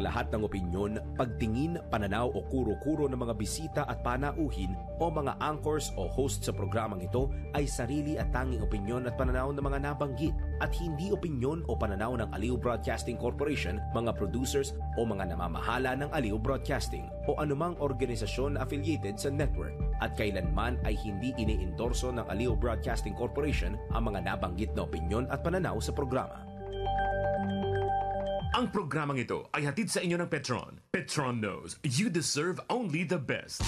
lahat ng opinyon, pagtingin, pananaw o kuro-kuro ng mga bisita at panauhin o mga anchors o host sa programang ito ay sarili at tanging opinyon at pananaw ng mga nabanggit at hindi opinyon o pananaw ng Aliw Broadcasting Corporation, mga producers o mga namamahala ng Aliw Broadcasting o anumang organisasyon na affiliated sa network at kailanman ay hindi iniendorso ng Aliw Broadcasting Corporation ang mga nabanggit na opinyon at pananaw sa programa. Ang programang ito ay hatid sa inyo ng Petron. Petron knows you deserve only the best.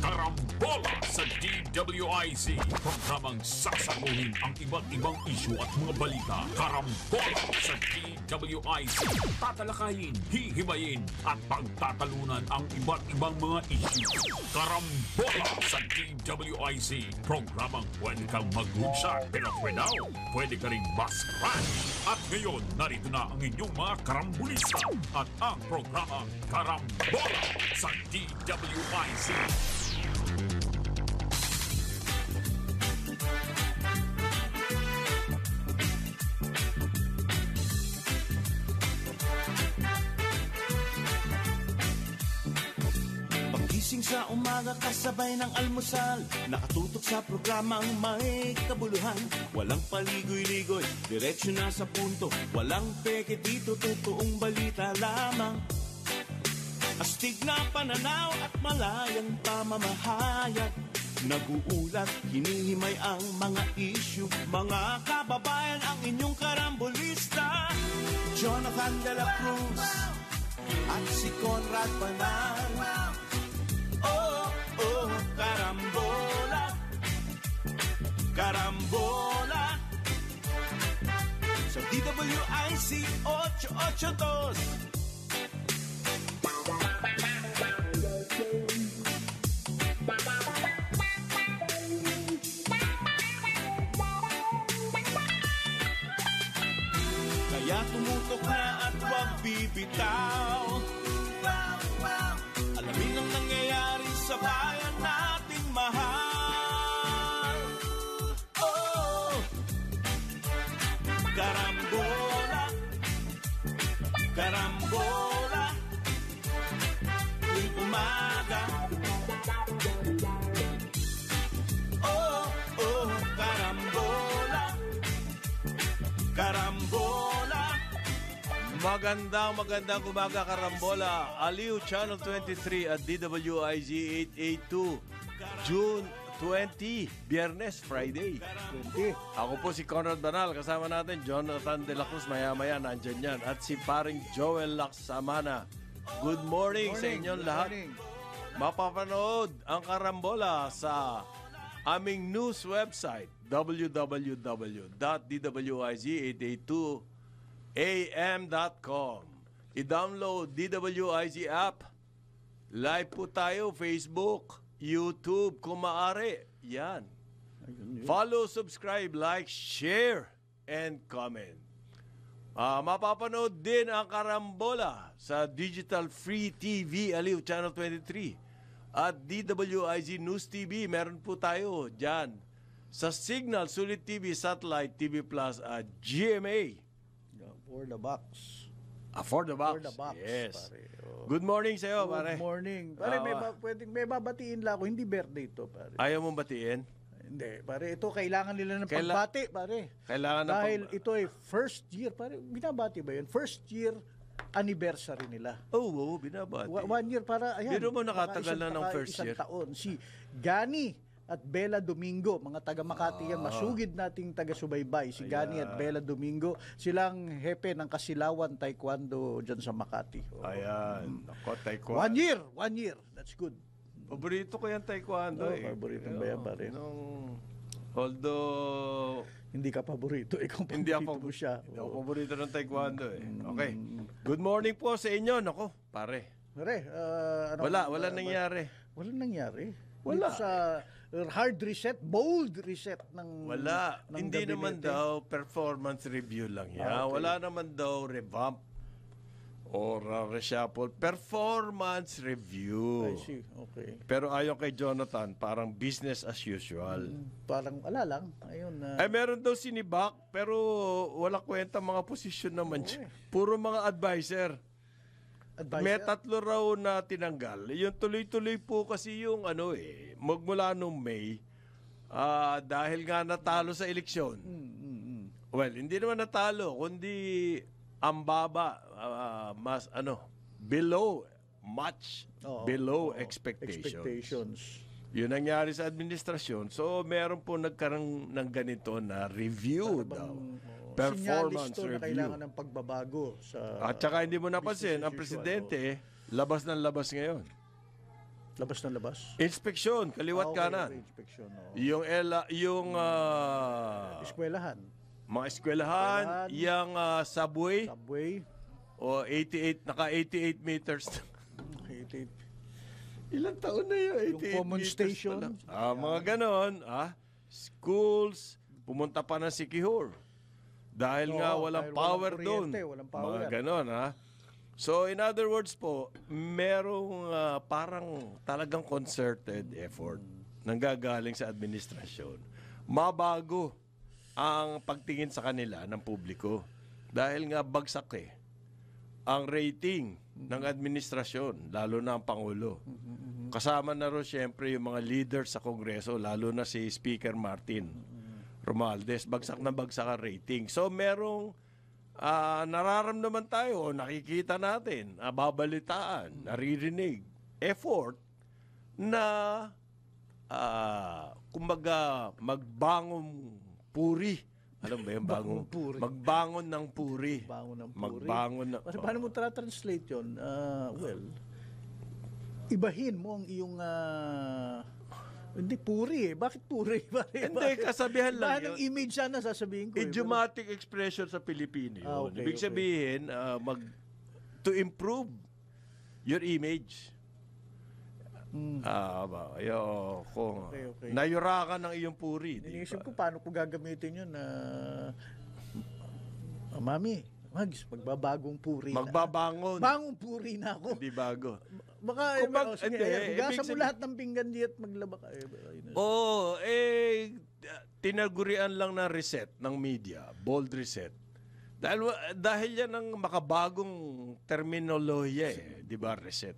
Karambola sa DWIZ. Programang sasaguhin ang iba't ibang isyu at mga balita. Karambola sa DWIZ. Tatalakayin, hihimayin at pagtatalunan ang iba't ibang mga isyu. Karambola sa DWIZ. Programang pwede kang mag-good pero pwede ka rin mas-crash. At ngayon, narito na ang inyong mga karambulista at ang programang Karambola sa DWIZ. Pagising sa umaga kasabay ng almusal, nakatutok sa programang may kabuluhan. Walang paligoy-ligoy, diretsyo na sa punto, walang peke dito, totoong balita lamang. Astig na pananaw at malayang pamamahayag, naguulat, hinihimay ang mga issue. Mga kababayan, ang inyong karambolista, Jonathan De La Cruz at si Conrad Banal. Oh, oh, karambola, karambola sa DWIC 882. Kaya tumutok na at huwag bibitaw. Alamin ang nangyayari sa bayan nating mahal. Oh, karambola, karambola, tuwing umaga. Oh, oh, karambola, karambola. Magandang umaga, Karambola. Aliw Channel 23 at DWIZ 882. June 20, Biyernes, Friday. 20. Ako po si Conrad Banal. Kasama natin Jonathan De La Cruz. Maya-maya nandyan yan. At si paring Joel Laksamana. Good morning sa inyong lahat. Mapapanood ang Karambola sa aming news website www.dwiz882am.com. I-download DWIZ app. Live po tayo, Facebook, YouTube, kung maaari. Yan. Follow, subscribe, like, share, and comment. Mapapanood din ang Karambola sa Digital Free TV, Aliw Channel 23. At DWIZ News TV, meron po tayo dyan. Sa Signal, Sulit TV, Satellite, TV Plus, at GMA. For the box. For the box. For the box, yes. pare. Oh. Good morning sa iyo, pare. Good morning. Pare, may babatiin lang ako. Hindi birthday ito, pare. Ayaw mong batiin? Hindi, pare. Ito, kailangan nila ng pagbati, pare. Kailangan ng Dahil ito ay first year, pare. Binabati ba yun? First year anniversary nila. Oo, binabati. 1 year para, ayan. Biro mo nakatagal na ng first year. Isang taon. Si Gani at Bella Domingo, mga taga Makati yan, masugid nating taga-subaybay, si Gani at Bella Domingo, silang hepe ng Kasilawan Taekwondo dyan sa Makati. Ayan, ako, Taekwondo. 1 year, that's good. Paborito ko yung Taekwondo Paborito ba yan, pare? Although, hindi ka paborito, ikaw paborito mo siya. Hindi ako paborito ng Taekwondo Okay, good morning po sa inyo, nako, pare. Pare, Wala nangyari. Walang nangyari. Wala. Dito sa hard reset, bold reset ng Wala. ng Hindi gabinete. naman daw performance review lang yan. Okay. Wala naman daw revamp or reshuffle. Performance review. I see, okay. Pero ayon kay Jonathan, parang business as usual. Parang wala lang. Ayun. Ay, meron daw sinibak, pero wala kwenta mga posisyon naman. Puro mga advisor. Advisor? May 3 raw na tinanggal. Yung tuloy-tuloy po kasi yung magmula nung May, dahil nga natalo sa eleksyon. Well, hindi naman natalo, kundi ang baba, much below expectations. Yun nangyari sa administrasyon. So, meron po nagkaroon ng ganito na review daw. Performance Sinyalis to na review. kailangan ng pagbabago sa At saka hindi mo napansin, business ang as presidente, labas ng labas ngayon. labas ng labas. Inspeksyon, kaliwat kanan. Inspection, Yung eskwelahan, mga eskwelahan, yung subway, o 88 meters. 88. Ilang taon na yun? 88 Yung common meters station. pa lang. Mga ganon. Schools, pumunta pa ng Sikihor. Dahil nga walang dahil power walang doon. kuryente, walang power. Mga ganon, So, in other words po, merong parang talagang concerted effort nanggagaling sa administrasyon. Mabago ang pagtingin sa kanila ng publiko. Dahil nga bagsak ang rating ng administrasyon, lalo na ang Pangulo. Kasama na rin siyempre yung mga leaders sa Kongreso, lalo na si Speaker Martin Romualdez. Bagsak na bagsak ang rating. So merong nararamdaman tayo, nakikita natin, babalitaan, naririnig, effort na kumbaga magbangong puri. Alam ba yung magbangon ng puri. Magbangon ng Paano mo tra-translate yun? Ibahin mo ang iyong hindi puri Bakit puri? Hindi, kasabihan lang yun. Anong image sana sasabihin ko? Idiomatic expression sa Pilipino yun. Okay, Ibig sabihin, to improve your image. Nayura ka ng iyong puri. Iniisip ko paano ko gagamitin yun Mami, Mags, magbabagong puri Magbabangon. Bangong puri na ako. Hindi bago. Baka, hugasan mo lahat ng pinggan di at maglaba ka. Tinagurian lang ng reset ng media, bold reset. Dahil yan ang makabagong terminolohiya di ba, reset.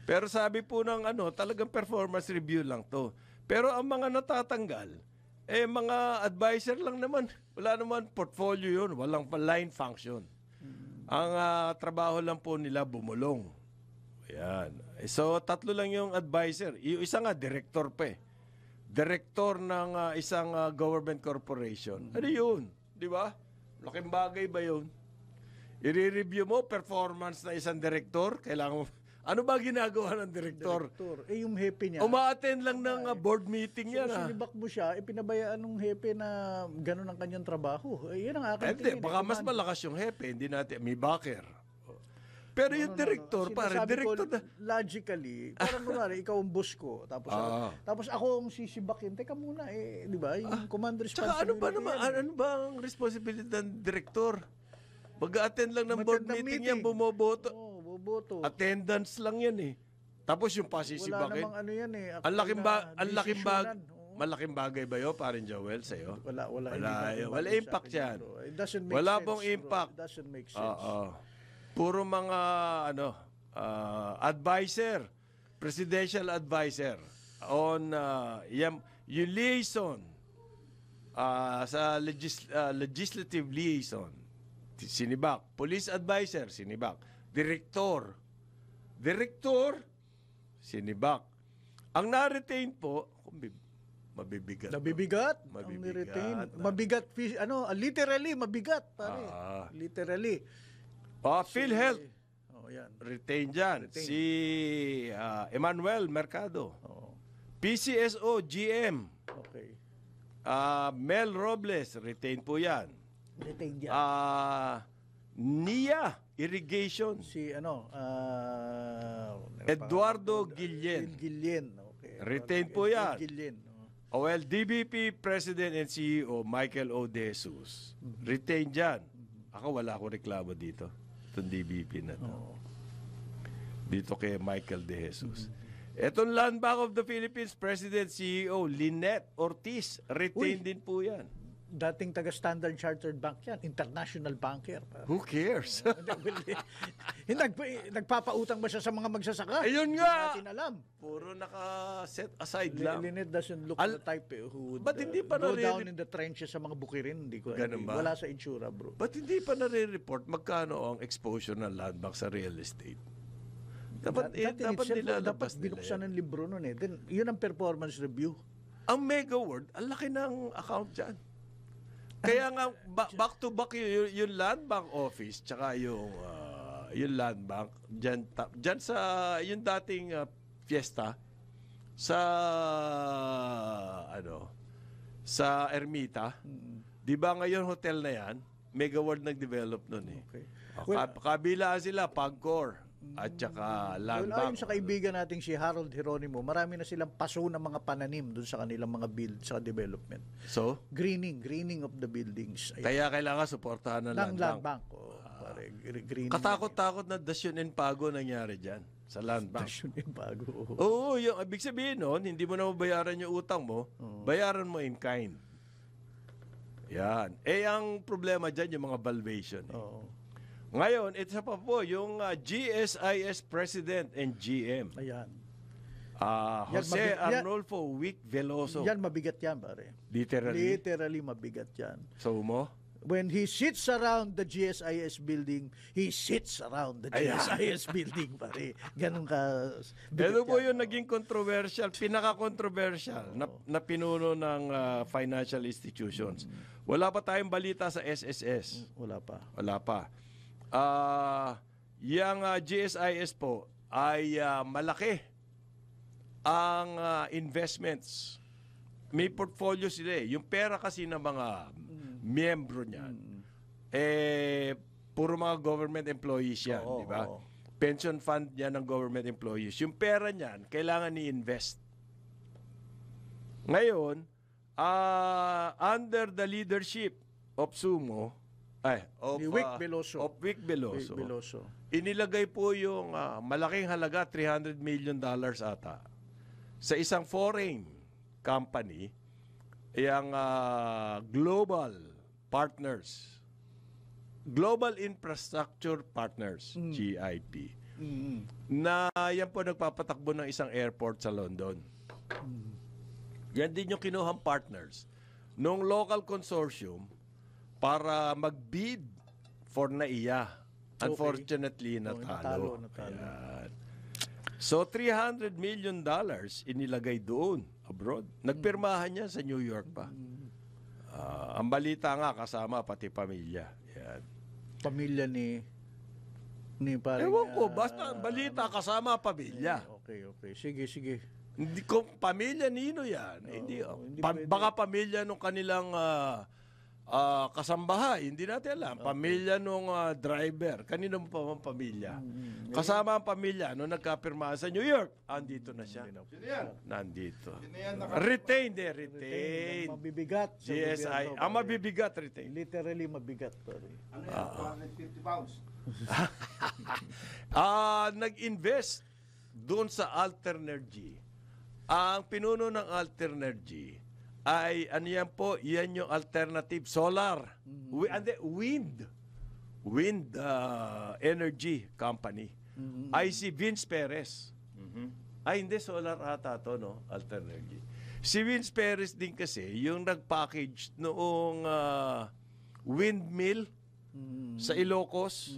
Pero sabi po ng talagang performance review lang to. Pero ang mga natatanggal, mga advisor lang naman. Wala naman portfolio yun, walang line function. Ang trabaho lang po nila bumulong. Ayan. So, 3 lang yung advisor. Yung isa nga, director pa Director ng isang government corporation. Ano yun? Di ba? Laking bagay ba yun? I-review mo performance na isang director. Kailangan mo... Ano ba ginagawa ng director? Yung hepe niya. Uma-attend lang ng board meeting yan. Sinibak mo siya, pinabayaan ng hepe na gano'n ang kanyang trabaho. Yan ang aking tingin. Baka mas malakas yung hepe. Hindi natin, may backer. Pero yung director, director na... Logically, parang kunwari, ikaw ang boss ko, tapos ako ang sisibakin. Teka muna, di ba? Yung command responsibility. Tsaka ano ba ang responsibility ng director? Mag-attend lang ng board meeting yan, bumoboto. Boto. Attendance lang yan Tapos yung pasisibakin. Wala namang yan Malaking bagay ba yun, parin Joel, sa'yo? Wala impact yan. It doesn't make wala sense. Pong impact. It doesn't make sense. Puro mga advisor, presidential advisor on yung liaison sa legislative liaison. Sinibak. Police advisor, sinibak. Director, sinibak. Ang na-retain po, mabibigat. Nabibigat? Ang ni-retain. Mabigat, literally, mabigat, pare. Literally. PhilHealth. Yan. Retain dyan. Si Emmanuel Mercado. PCSO, GM. Okay. Mel Robles, retain po yan. Retain dyan. NIA Irrigation. Si Eduardo Guillen. Okay. Retain po yan. Guillen. DBP President and CEO Michael O. De Jesus. Retain dyan. Ako wala akong reklamo dito. Itong DBP na to. Dito kay Michael De Jesus. Itong Land Bank of the Philippines President CEO Lynette Ortiz. Retain din po yan. dating taga Standard Chartered Bank yan, international banker. Who cares? Nagpapautang ba siya sa mga magsasaka? Ayun Hindi nga! natin alam. Puro naka-set aside lang. Lynette doesn't look the type who would Ba't hindi pa go naririnig- down in the trenches sa mga bukirin. Hindi ko Ganun ba? Wala sa insura, bro. Ba't hindi pa nare-report magkano ang exposure ng land bank sa real estate? Dapat nilalabas nila binuksan yan. ng libro nun eh. Then, yun ang performance review. Ang Mega World, ang laki ng account dyan. Kaya nga, back to back yung land bank office, tsaka yung land bank, dyan sa, yung dating fiesta, sa, sa Ermita, di ba ngayon hotel na yan, Mega World nag-develop nun eh. Okay. Kabilaan sila, Pagcor, at saka land Well, ayon bank. sa kaibigan nating si Harold Geronimo, marami na silang paso ng mga pananim dun sa kanilang mga build sa development. So, Greening of the buildings. Ayan. kaya kailangan suportahan ng Ng land bank. Pare, greening. Katakot-takot na dasyon and pago nangyari dyan sa land bank. Yun yung bago. Oo, yung ibig sabihin nun, hindi mo na mabayaran yung utang mo, bayaran mo in kind. Yan. Ang problema dyan, yung mga valuation. Oo. Ngayon, ito pa po, yung GSIS President and GM, Ayan. Jose Arnolfo Wick Veloso. Yan mabigat yan, pare. Literally. Literally mabigat yan. So mo? When he sits around the GSIS building, he sits around the GSIS building, pare. Ganun ka. Ito po yung naging controversial, pinaka-controversial na pinuno ng financial institutions. Wala pa tayong balita sa SSS. Wala pa. Wala pa. Yung GSIS po ay malaki ang investments. May portfolio sila eh. Yung pera kasi ng mga miyembro niyan, puro mga government employees yan, di ba? Pension fund yan ng government employees. Yung pera niyan, kailangan i-invest. Ngayon, under the leadership of Sumo, Ni Wick Veloso. Of Wick Veloso. Wick Veloso. Inilagay po yung malaking halaga, $300 million ata, sa isang foreign company, yung Global Partners. Global Infrastructure Partners, GIP. Na yan po nagpapatakbo ng isang airport sa London. Yan din yung kinuhang partners nung local consortium para mag-bid for NAIA. Unfortunately, natalo. Ayan. So, $300 million inilagay doon, abroad. Nagpirmahan yan sa New York pa. Ang balita nga, kasama pati pamilya. Yan. Pamilya ni parang... Ewan ko, basta balita kasama pamilya. Okay. Sige. Hindi ko, pamilya nino yan. Hindi baka pamilya nung kanilang kasambahay, hindi natin alam. Pamilya nung driver, kanino mo pa mang pamilya? Kasama ang pamilya nung nagkapirmahan sa New York. Andito na siya. Nandito. Retained. Mabibigat. sa GSI. gobyerno, Ang pare. mabibigat, retained. Literally mabigat, pare. Ano yan? 250 pounds. Nag-invest doon sa Alternergy. Ang pinuno ng Alternergy ay ano yan po, yan yung alternative solar. Wind energy company. Ay si Vince Perez. Ay hindi, solar ata to, no? Alternergy. Si Vince Perez din kasi yung nag-package noong windmill sa Ilocos.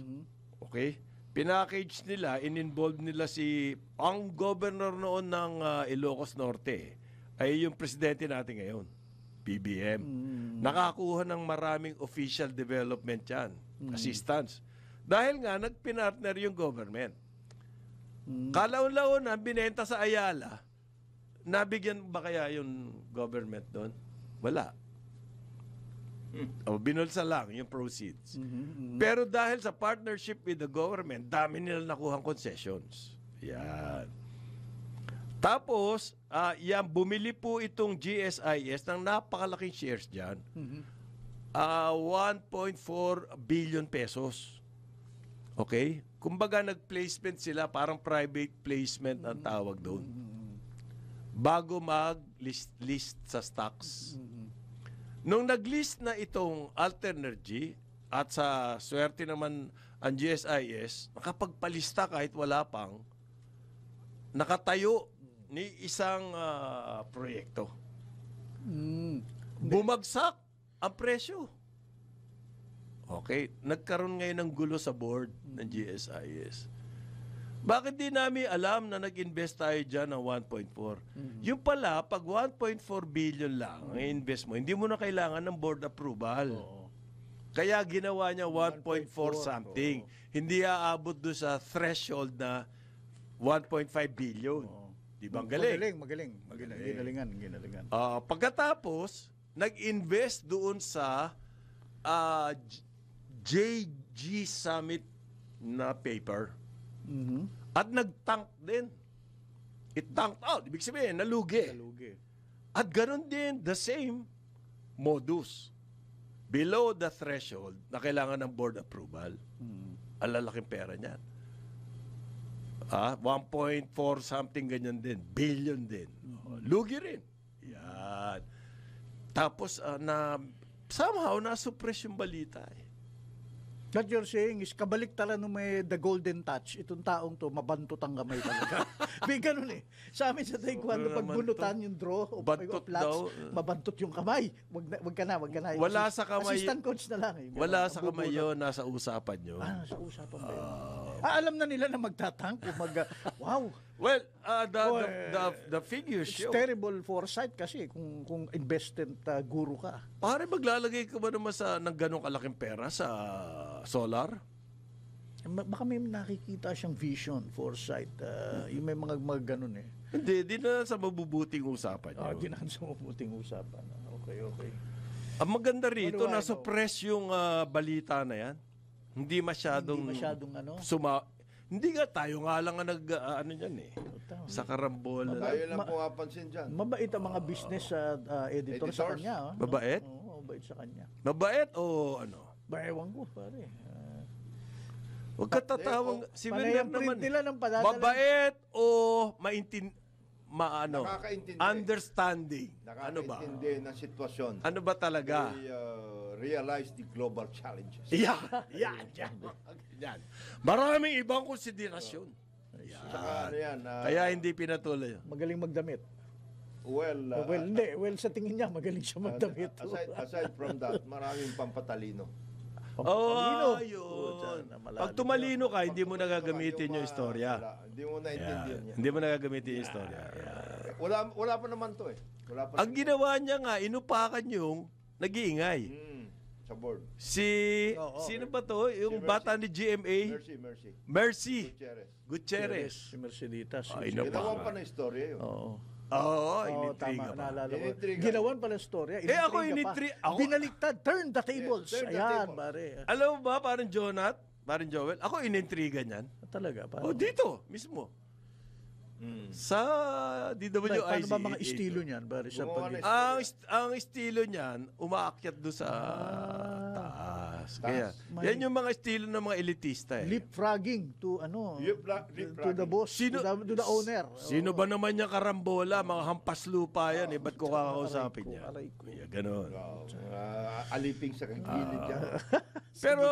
Okay? Pinackage nila, in-involve nila ang governor noon ng Ilocos Norte ay yung presidente natin ngayon, PBM. Nakakuha ng maraming official development yan, assistance. Dahil nga, nagpinartner yung government. Kalaon-laon na, binenta sa Ayala, nabigyan ba kaya yung government doon? Wala. O, binulsa lang yung proceeds. Pero dahil sa partnership with the government, dami nila nakuhang concessions. Yan. Tapos, bumili po itong GSIS ng napakalaking shares dyan. 1.4 billion pesos. Okay? Kumbaga, nag-placement sila, parang private placement ang tawag doon. Bago mag-list sa stocks. Nung nag-list na itong Alternergy at sa swerte naman ang GSIS, nakapagpalista kahit wala pang, nakatayo ni isang proyekto. Bumagsak ang presyo. Okay, nagkaroon ngayon ng gulo sa board ng GSIS. Bakit di namin alam na nag-invest tayo dyan ng 1.4? Yung pala, pag 1.4 billion lang ang invest mo, hindi mo na kailangan ng board approval. Kaya ginawa niya 1.4 something. Hindi aabot doon sa threshold na 1.5 billion. Di ba? Ang galing. Magaling. Ginalingan. Pagkatapos, nag-invest doon sa JG Summit na paper. At nag-tank din. It-tanked out. Ibig sabihin, nalugi. At ganun din, the same modus. Below the threshold na kailangan ng board approval. Ang lalaking pera niyan. 1.4 something ganyan din. Billion din. Lugi rin. Yan. Tapos, somehow, na-suppress yung balita eh. What you're saying is, kabaliktaran nung may the golden touch, itong taong to, mabantot ang kamay talaga. May ganun eh. Sa amin sa taekwondo, pag bunutan yung draw o Bantot flats, daw. mabantot yung kamay. Wag ka na. Wala sa kamay. Assistant coach na lang eh. Wala sa kamay yun, nasa usapan yun. Sa usapan ba yun? Alam na nila na magtatank o wow. Well, the figures It's show. terrible foresight kasi kung invested guru ka. Pare, maglalagay ka ba naman ng ganong kalaking pera sa solar? Baka may nakikita siyang vision, foresight. Yung may mga ganun eh. Hindi, di na sa mabubuting usapan yun. Di na sa mabuting usapan. Okay. Ang maganda rito, Ano, na-suppress yung balita na yan. Hindi masyadong ano? Hindi nga, tayo nga lang ang ano yan eh. Sa karambola. Tayo lang pumapansin dyan. Mabait ang mga business editor sa Editors? kanya. Mabait? Oo, mabait sa kanya. Mabait o ano? Ewan ko, pare. Huwag ka tatawang. Si Panay Wilmer ang print naman. nila ng padadala. Mabait o Nakakaintindi. understanding. Ano ba? Nakakaintindi ng sitwasyon. Ano ba talaga? They realize the global challenges. Yan. Maraming ibang konsiderasyon. Saka ano yan, Kaya hindi pinatuloy. Magaling magdamit. well, Hindi. Well, sa tingin niya, magaling siya magdamit. aside from that, maraming pampatalino. Oh, Pampalino. yun. Malalim Pag tumalino ka, hindi mo nagagamitin yung istorya. Hindi mo naintindihan yan. Hindi mo nagagamitin yung istorya. Wala pa naman to eh. Wala pa Ang ginawa niya nga, inupakan yung nag-iingay. sa board. Sino ba to? Yung bata ni GMA? Mercy. Gutierrez. Si Merceditas. Ay, Ginawan pa na istorya yun. Oo. Oo, Oo, inintriga tama. pa. Naalala ko. Inintriga. Ginawan pala storya. ako Inintriga pa. ako- Binaliktad. Turn the tables. Yes, turn the Ayan, tables. pare. Alam mo ba, parang Jonat, parang Joel, ako inintriga niyan. Talaga, pare. Oh, dito, mismo. Sa DWIC. Paano ba mga estilo niyan, pare? Sa Gumawa pag- na Ang estilo niyan, umaakyat doon sa taas. Kaya, May- yan yung mga estilo ng mga elitista eh. leapfrogging to ano? Leapfrogging. To the boss, Sino- to the owner. Sino ba naman yung karambola? Mga hampas lupa yan eh. Ba't ko kakausapin niya? aray ko. Kaya ganon. Aliping sa kagilid dyan. Pero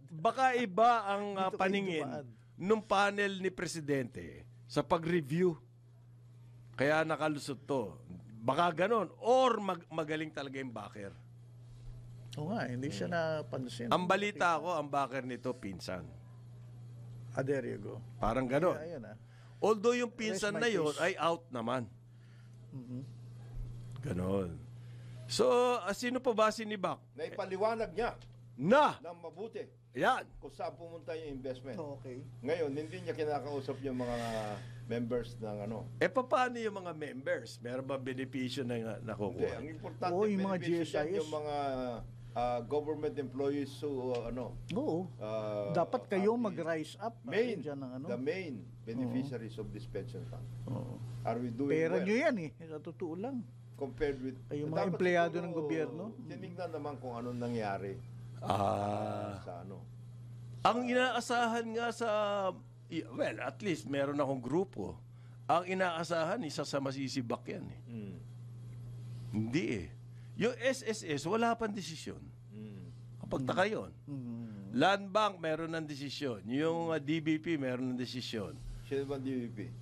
baka iba ang Dito kayo paningin dumaan. nung panel ni Presidente sa pag-review. Kaya nakalusot to. Baka ganon. Or magaling talaga yung backer. Oo nga, hindi siya napansin. Ang balita ko, ang backer nito, pinsan. There you go. Parang ganon. Ayan ah. Although yung pinsan Rest my na yun case. ay out naman. Ganon. So, sino pa ba sinibak? Naipaliwanag niya Na! ng mabuti Yan! kung saan pumunta yung investment. Okay. Ngayon, hindi niya kinakausap yung mga members ng ano. Paano yung mga members? Meron ba benepisyo na Hindi, nakukuha? ang importante Oo, yung mga beneficiary GSIS. yung mga government employees who Oo. Dapat kayo mag-rise up. Dyan ng ano. the main beneficiaries of this pension fund. Oo. Are we doing Pera well nyo yan eh. Sa totoo lang. compared with Ay, yung mga Dapat empleyado siguro ng gobyerno. Tinignan naman kung anong nangyari sa ano. Ang inaasahan nga sa... Well, at least meron akong grupo. Ang inaasahan, isa sa masisibak yan eh. Hindi eh. Yung SSS, wala pang desisyon. Kapagtaka yun. Mm. Land Bank, meron ng desisyon. Yung DBP, meron ng desisyon. Sino ba DVP?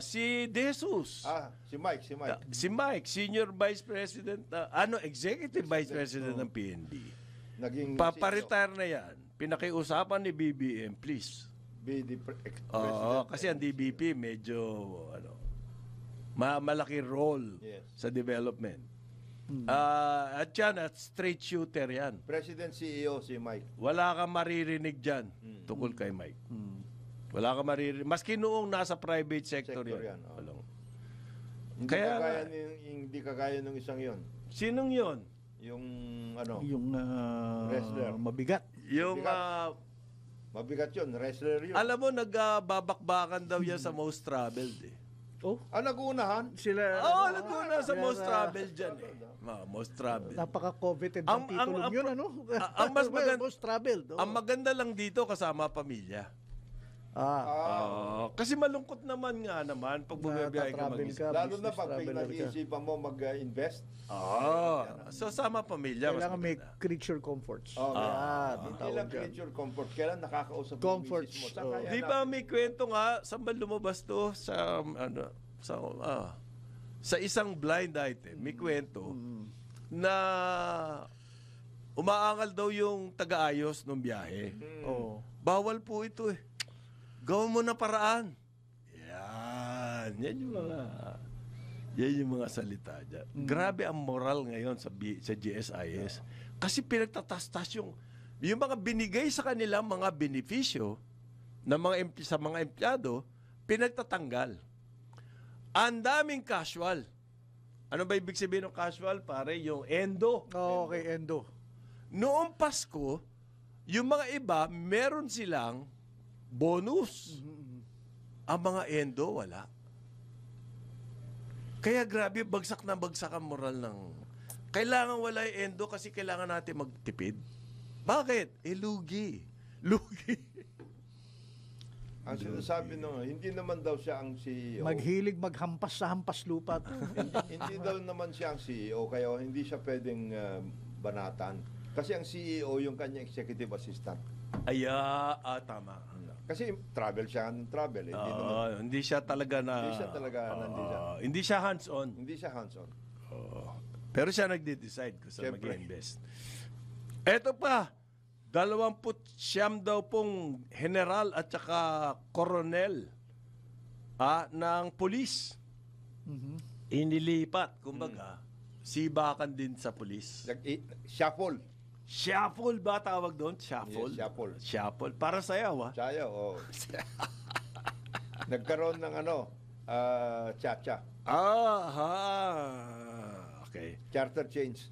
Si De Jesus. Si Mike. Si Mike, Senior Vice President, Executive Vice President ng PNB. Naging Paparetire na yan. Pinakiusapan ni BBM, please. President. Kasi ang DBP medyo malaki role Yes. sa development. At yan, at straight shooter yan. President CEO si Mike. Wala kang maririnig dyan tungkol kay Mike. Wala kang maririnig. Maski noong nasa private sector, Sector yan. yan, oo. Walang. Hindi Kaya kagaya nga. hindi kagaya nung isang yon. Sinong yon? Yung Yung Wrestler. mabigat. Yung, mabigat yun, wrestler yun. alam mo, nagbabakbakan daw yan sa most traveled eh. Oh, naguunahan? sila Naguna sa most traveled dyan eh. Most traveled. napaka-coveted Ang- ng titulo ang- yun, ano? ang mas maganda- Most traveled. Oh. Ang maganda lang dito kasama pamilya. Kasi malungkot naman pag bumibiyahe ka Nata-travel mag-isa. Lalo na business pag traveler ka. pinag-iisipan mo mag-invest. So sama pamilya. Mas Kailangan may maganda. creature comforts. Hindi tawag lang dyan. creature comfort. Kailan nakakausap mo yung Comforts, misis mo. Saan oh. kaya Di ba may kwento nga, saan ba lumabas to? Sa isang blind item, may kwento na umaangal daw yung taga-ayos ng biyahe. Oh. Bawal po ito eh. Gawin mo na paraan. Yan yung mga salita dyan. Grabe ang moral ngayon sa GSIS. Kasi pinagtatastas yung mga binigay sa kanilang mga benepisyo sa mga empleyado, pinagtatanggal. Ang daming casual. Ano ba ibig sabihin ng casual? Pare, yung endo. Okay, Endo. Noong Pasko, yung mga iba, meron silang bonus. Ang mga endo, wala. Kaya grabe, bagsak na bagsak ang moral ng... Kailangan wala yung endo kasi kailangan natin magtipid. Bakit? Lugi. Lugi. Ang sinasabi nung, hindi naman daw siya ang CEO. Maghilig maghampas sa hampas lupa. hindi daw naman siya ang CEO, kaya hindi siya pwedeng banatan. Kasi ang CEO yung kanya executive assistant. Tama. Kasi travel siya ng travel. Hindi siya talaga hindi siya hands-on. Hindi siya hands-on. Pero siya nagde-decide kung saan Siyempre. mag-invest. Eto pa, 29 daw pong general at saka koronel ng pulis. Inilipat, kumbaga, sibakan din sa pulis. Shuffle. Shuffle ba tawag doon? Shuffle? Yes, shuffle. Shuffle. Para sayaw, Sayo, oo. Nagkaroon ng cha-cha. Okay. Charter change.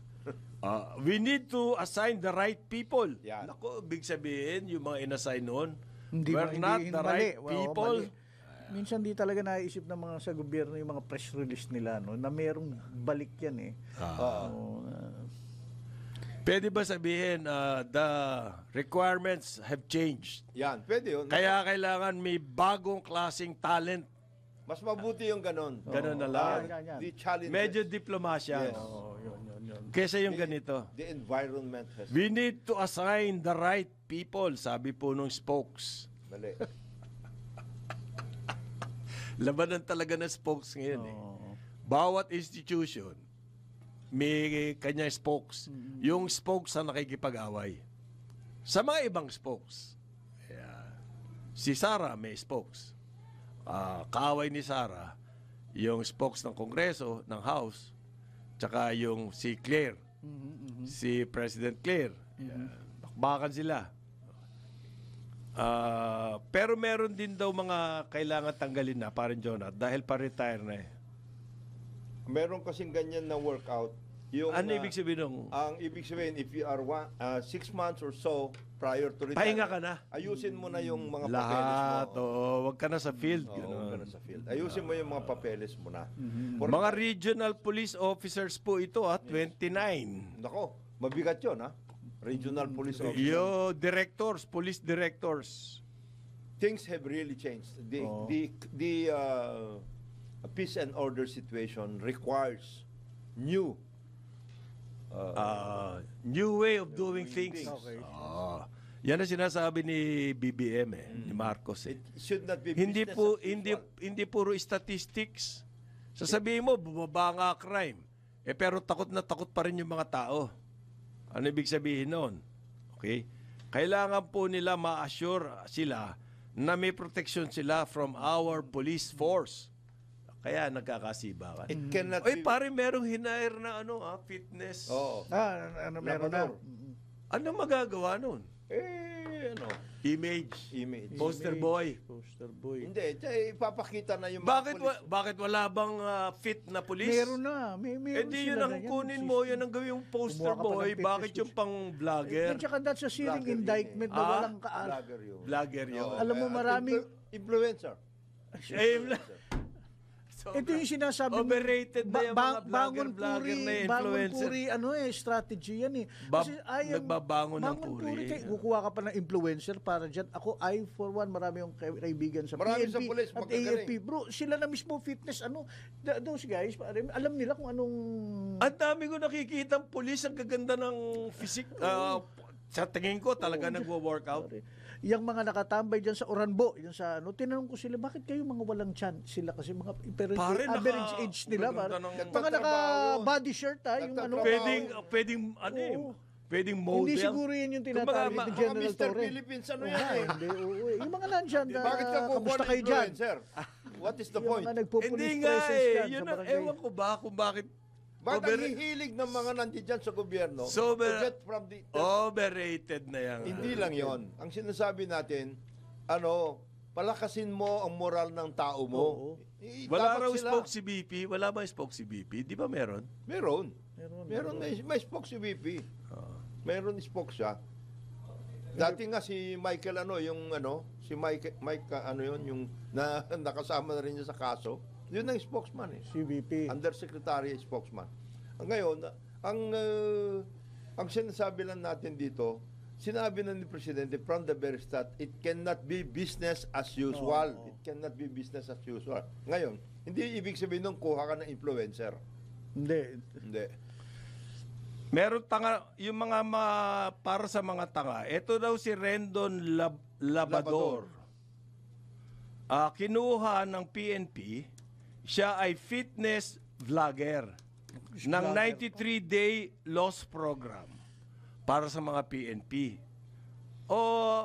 We need to assign the right people. Yan. Naku, big sabihin, yung mga inassign noon, Hindi we're not the right mali. people. Mali. Minsan di talaga naisip ng mga sa gobyerno yung mga press release nila na merong balik yan eh. Pwede ba sabihin, the requirements have changed? Yan, pwede yun. Kaya kailangan may bagong klaseng talent. Mas mabuti yung ganon. Ganon na lang. Yan. The challenges. Medyo diplomasya. Yes. Kesa yung ganito. The environment has... We need to assign the right people, sabi po nung spokes. Mali. Labanan talaga ng spokes ngayon eh. Bawat institution, may kanyang spokes. Yung spokes na nakikipag-away. Sa mga ibang spokes. Si Sara may spokes. Kaaway ni Sara, yung spokes ng Kongreso, ng House, tsaka yung si Claire, si President Claire. Bakbakan sila. Pero meron din daw mga kailangan tanggalin na, parang Jonah, dahil pa-retire na eh. Meron kasing ganyan na workout. Yung, Ano ibig sabihin nung Ang ibig sabihin, if you are 6 months or so prior to retire, pahinga ka na? ayusin mo na yung mga Lahat, papeles mo. wag ka na sa field. Oo, ganun. huwag ka na sa field. Ayusin mo yung mga papeles mo na. Mga regional police officers po ito, 29. Nako, mabigat yun, ha? Regional police officer. Yo, directors, police directors. Things have really changed. The peace and order situation requires new New way of doing things. Okay. Yan ang sinasabi ni BBM ni Marcos. It should not be Hindi business po as usual. hindi puro statistics. Sasabihin mo bumaba nga crime. Pero takot na takot pa rin yung mga tao. Ano ibig sabihin noon? Okay? Kailangan po nila ma-assure sila na may protection sila from our police force. Kaya nagkakasibakan. It cannot Oy, be... pare, merong hinair na fitness. Oo. Meron na. Labrador. Ano magagawa nun? Image. Poster boy. Poster boy. Hindi, ipapakita na yung mga police. Bakit wala bang fit na police? Meron na. Meron Di sila yun ang na yan. kunin mo, yun ang gawin yung poster Kumuha ka pa ng boy. fitness Bakit yung coach. pang vlogger? At saka that's a searing Vlogger yun indictment na walang Vlogger yun. Vlogger yun. Oo, Alam mo, at maraming... influencer. Ito yung sinasabi Overrated na yung mga bangon vlogger na bangon influencer. puri, strategy yan eh. Kasi nagbabangon ng puri. Kukuha ka pa ng influencer para dyan. Ako, I for one, marami yung kaibigan sa Marami PNP sa police, at magagaling. AFP. Bro, sila na mismo fitness, those guys, alam nila kung anong... Ang dami ko nakikita ang pulis, ang gaganda ng physique. Sa tingin ko talaga nagwo-workout. Yung mga nakatambay dyan sa Oranbo, yung sa tinanong ko sila, bakit kayo mga walang chan? Sila kasi mga Pare, average age nila. gaganda Mga ng- naka-body shirt yung ano. Pwedeng model. Hindi siguro yun yung tinatawag ni Mga General Mr. Torre. Philippines, ano Oo yan nga, eh? hindi, oo, yung mga nandyan, Bakit ka kukuha kamusta ng kayo dyan? influencer? What is the Yung point? mga nagpo-police Hindi nga presence dyan Yun sa ang barangay. ewan ko ba kung bakit Bakit ang hihilig ng mga nandiyan sa gobyerno Sober- to get from the... overrated na yan. Hindi lang yon. Ang sinasabi natin, palakasin mo ang moral ng tao mo. Oo. Wala Dapat raw sila- spoke si BP. Wala ba spoke si BP? Di ba meron? Meron. May spoke si VP. Meron spoke siya. Dati nga si Michael si Mike yung nakasama na rin niya sa kaso. Yun ang spokesman eh. CVP. Undersecretary spokesman. Ngayon, ang sinasabi lang natin dito, sinabi na ni Presidente from the very start, it cannot be business as usual. It cannot be business as usual. Ngayon, hindi ibig sabihin nung kuha ka ng influencer. Hindi. Meron tanga, yung mga para sa mga tanga. Ito daw si Rendon Labador. Kinuha ng PNP, siya ay fitness vlogger ng 93-day loss program para sa mga PNP.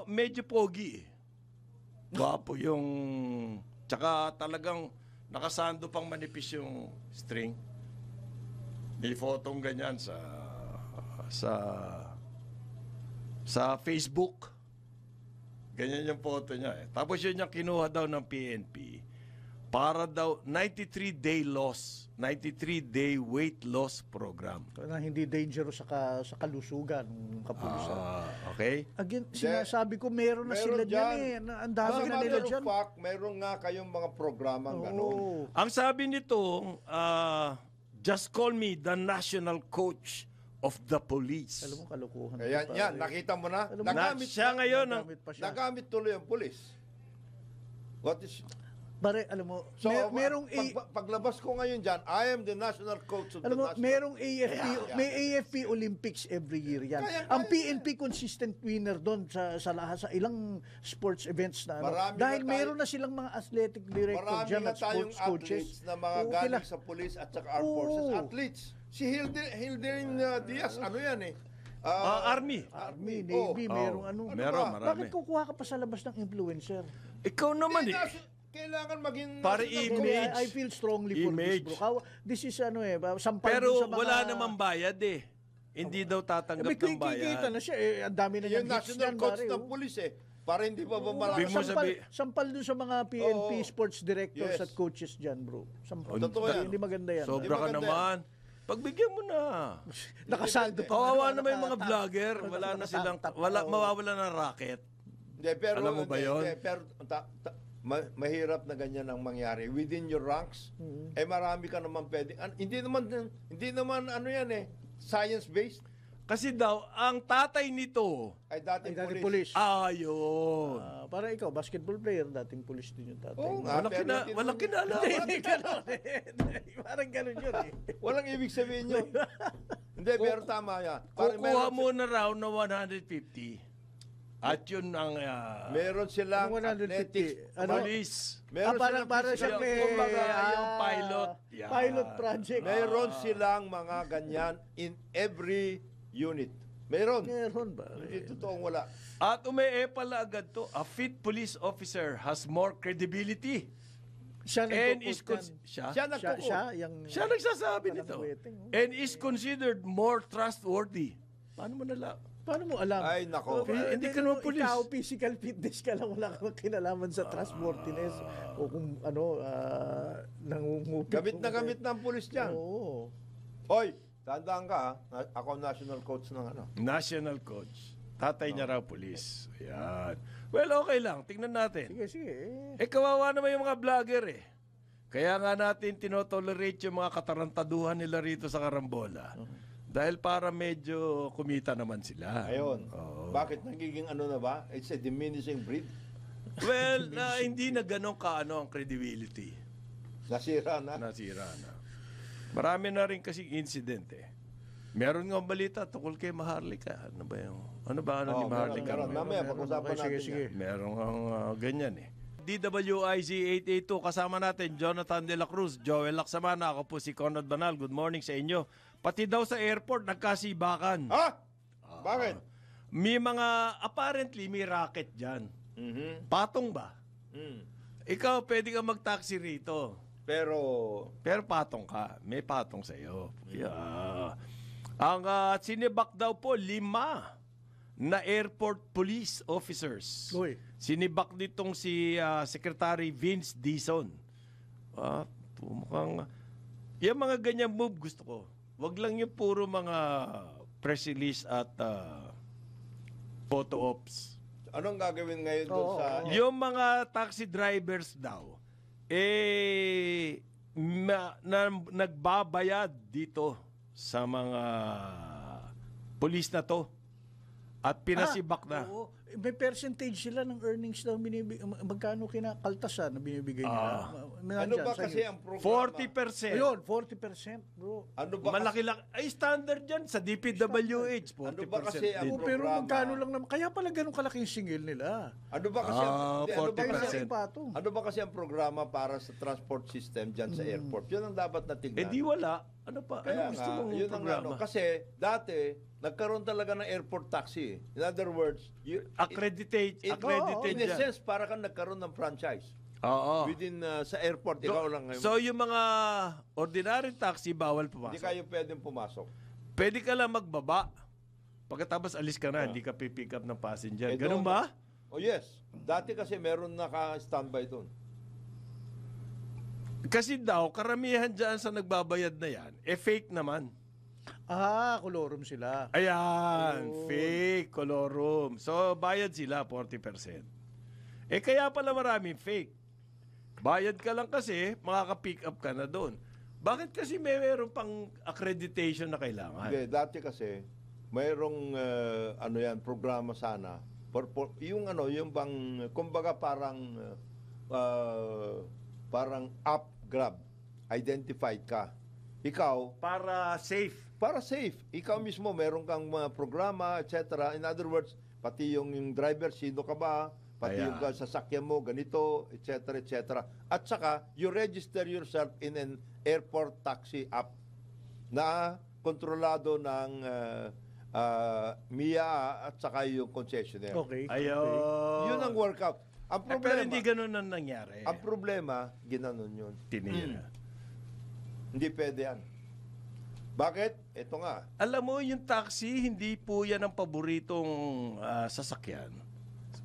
Medyo pogi. Gwapo yung... Tsaka talagang nakasando pang manipis yung string. May photong ganyan sa Facebook. Ganyan yung photo niya eh. Tapos yun yung kinuha daw ng PNP para daw 93-day loss, 93-day weight loss program. Na hindi dangerous sa kalusugan ng kapulisan. Okay? Again, sinasabi ko, meron na sila dyan eh. Ang dami na nila dyan. Meron nga kayong mga programang gano'n. Ang sabi nito, just call me the national coach of the police. Alam mo, kalukuhan. Yan, nakita mo na? Alam mo, Siya ngayon ang... nagamit pa siya. Nagamit tuloy ang pulis. What is... Pare, alam mo, So, merong paglabas ko ngayon dyan, I am the national coach of alam mo, the national... merong AFP, may AFP Olympics every year yan. Ang PNP consistent winner doon sa lahat, sa ilang sports events na Marami dahil na tayo- meron na silang mga athletic director Marami dyan na at tayong sports coaches. athletes na mga Oo, galing sa police at saka armed forces. Athletes. Si Hilderin Diaz, ano yan eh? Army. Army, Navy, merong ano. Meron, marami. Bakit kukuha ka pa sa labas ng influencer? Ikaw naman eh. Kailangan maging... Para national image. I feel strongly for Image. this, bro. This is sampal Pero dun sa mga... wala namang bayad eh. Hindi daw tatanggap May ng kikita bayad. na siya eh. Ang dami na Yung niyang hits national niyan, coach pare, ng oh. police eh. Para hindi pa bumalaki. Big mo Sampal dun sa mga PNP Oo. sports directors Yes. at coaches dyan, bro. Sampal. Totoo yan. Hindi maganda yan. Sobra ka maganda naman. Pagbigyan mo na. Nakasaldo pa. Kawawa naman yung mga vlogger. Wala na silang... Mawawala ng racket. Hindi, pero, Alam mo ba yun? Pero mahirap na ganyan ang mangyari. Within your ranks, marami ka naman pwede. Hindi naman ano yan eh, science-based. Kasi daw, ang tatay nito, Ay dating Ay, dating police. police. ayun. Para ikaw, basketball player, dating police din yung tatay. Oo mo. nga, Walang kinala. Hindi, ganun eh. Parang ganun yun eh. Walang ibig sabihin yun. Hindi, pero tama yan. Parang Kukuha meron, mo na raw na 150. At yun ang meron silang Ano, 150? athletics. Ano? police. Meron parang silang siyang physical- may kumbaga, yung pilot. Yan. pilot project. Meron silang mga ganyan in every unit. Meron. Meron ba? Hindi totoong wala. At pala agad to, a fit police officer has more credibility Siya and is nagpo-put yan. siya Siya nagkuko. Siya nagsasabi Parang nito waiting, oh. and is considered more trustworthy. Paano mo nala? Paano mo alam? Ay, nako. Hindi ka naman police. Ikaw, physical fitness ka lang, wala kang kinalaman sa trustworthiness o kung ano, nangungupit. Gamit na gamit ng pulis dyan. Oo. Hoy, tandaan ka ha. Ako national coach ng ano. National coach. Tatay niya raw police. Ayan. Well, okay lang. Tingnan natin. Sige, sige. Kawawa naman yung mga vlogger eh. Kaya nga natin tinotolerate yung mga katarantaduhan nila rito sa Karambola. Dahil para medyo kumita naman sila. Ayun. Bakit nagiging ano na ba? It's a diminishing breed. Well, hindi na ganun kaano ang credibility. Nasira na. Nasira na. Marami na rin kasing incident eh. Meron nga balita tungkol kay Maharlika. Ano ba yung? Ano ni Maharlika? Meron. Mamaya, pag-usapan Sige, natin sige. yan. Meron kang ganyan eh. DWIZ 882, kasama natin Jonathan De La Cruz, Joel Laksamana, ako po si Conrad Banal. Good morning sa inyo. Pati daw sa airport nagkasibakan. Ha? Bakit? Apparently may racket dyan. Mhm. Patong ba? Mm. Ikaw pwede ka mag-taxi rito. Pero, Pero patong ka. May patong sa'yo. Yeah. Ang sinibak daw po, 5 na airport police officers. Uy. Sinibak nitong si Secretary Vince Dizon. Mukhang, yung mga ganyang move gusto ko. Wag lang yung puro mga press release at photo ops. anong gagawin ngayon doon sa... Yung mga taxi drivers daw, nagbabayad dito sa mga police na to at pinasibak na. Oo. May percentage sila ng earnings daw magkano kinakaltasan na binibigay nila. Ano ba kasi ang programa? 40%. Ayun, 40%, bro. Ano ba Malaki lang. Ay, standard yan sa DPWH. 40% Ano ba kasi ang din. Oo, pero programa? magkano lang naman. Kaya pala ganun kalaking singil nila. Ano ba kasi ang, hindi, ano ba kasi, 40%. Patong. ano ba kasi ang programa para sa transport system dyan sa airport? Yun ang dapat na tignan. Eh di wala. Ano pa? Kaya Ano gusto nga, mong yun ang programa? ano. Kasi dati, nagkaroon talaga ng airport taxi. In other words, Accredited in a yan. sense, para kang nagkaroon ng franchise. Oo. Within sa airport, ikaw lang ngayon. So yung mga ordinary taxi, bawal Hindi pumasok. kayo pwedeng pumasok. Pwede ka lang magbaba. Pagkatapos alis ka na, hindi ka pipick up ng passenger. Eh, Ganun doon- ba? Oh yes. Dati kasi meron naka-standby doon. Kasi daw, karamihan dyan sa nagbabayad na yan, fake naman. Kolorum sila. Ayan, fake, colorum. So, bayad sila, 40%. Kaya pala maraming fake. Bayad ka lang kasi, makaka-pick up ka na doon. Bakit kasi meron pang accreditation na kailangan? Hindi, dati kasi, mayroong, ano yan, programa sana. Yung ano, yung bang, kumbaga parang, parang up grab. Identified ka. Ikaw, Para safe. para safe. Ikaw mismo, meron kang mga programa, etc. In other words, pati yung driver, sino ka ba? Pati Ayan. yung sasakyan mo, ganito, etc. etc. At saka, you register yourself in an airport taxi app na kontrolado ng MIA at saka yung concessionaire. Okay. Ayun. Yun ang workout. Ang Pero problema, hindi ganun ang nangyari. ang problema, ginanon yun. Tinira. Hindi pwede yan. Bakit? Ito nga. Alam mo, yung taxi, hindi po yan ang paboritong sasakyan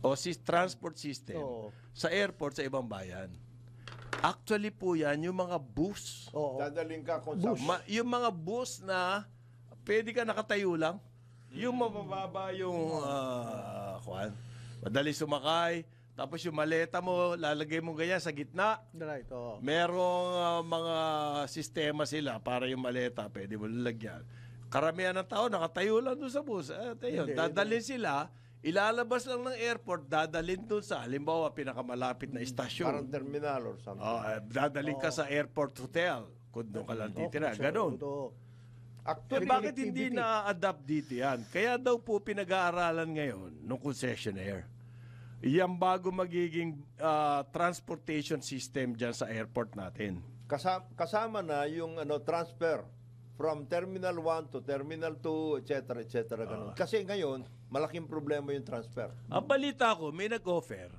o transport system Oo. sa airport sa ibang bayan. Actually po yan, yung mga bus. Oo. Dadaling ka kung sa... Yung mga bus na pwede ka nakatayo lang. Yung mabababa yung madali sumakay. Tapos yung maleta mo, lalagay mo ganyan sa gitna. Right, oo. Merong mga sistema sila para yung maleta, pwede mo lalagyan. Karamihan ng tao, nakatayo lang doon sa bus. At ayun, dadalhin sila, ilalabas lang ng airport, dadalhin doon sa, halimbawa, pinakamalapit na Parang istasyon. terminal or something. Dadalhin ka sa airport hotel, kung doon ka lang titira. Ganon. Oo. Actually, Bakit hindi na-adapt dito yan? Kaya daw po pinag-aaralan ngayon ng concessionaire. Yan bago magiging transportation system dyan sa airport natin. kasama na yung transfer from Terminal 1 to Terminal 2, etc. Ganun. Kasi ngayon, malaking problema yung transfer. Ang balita ko, may nag-offer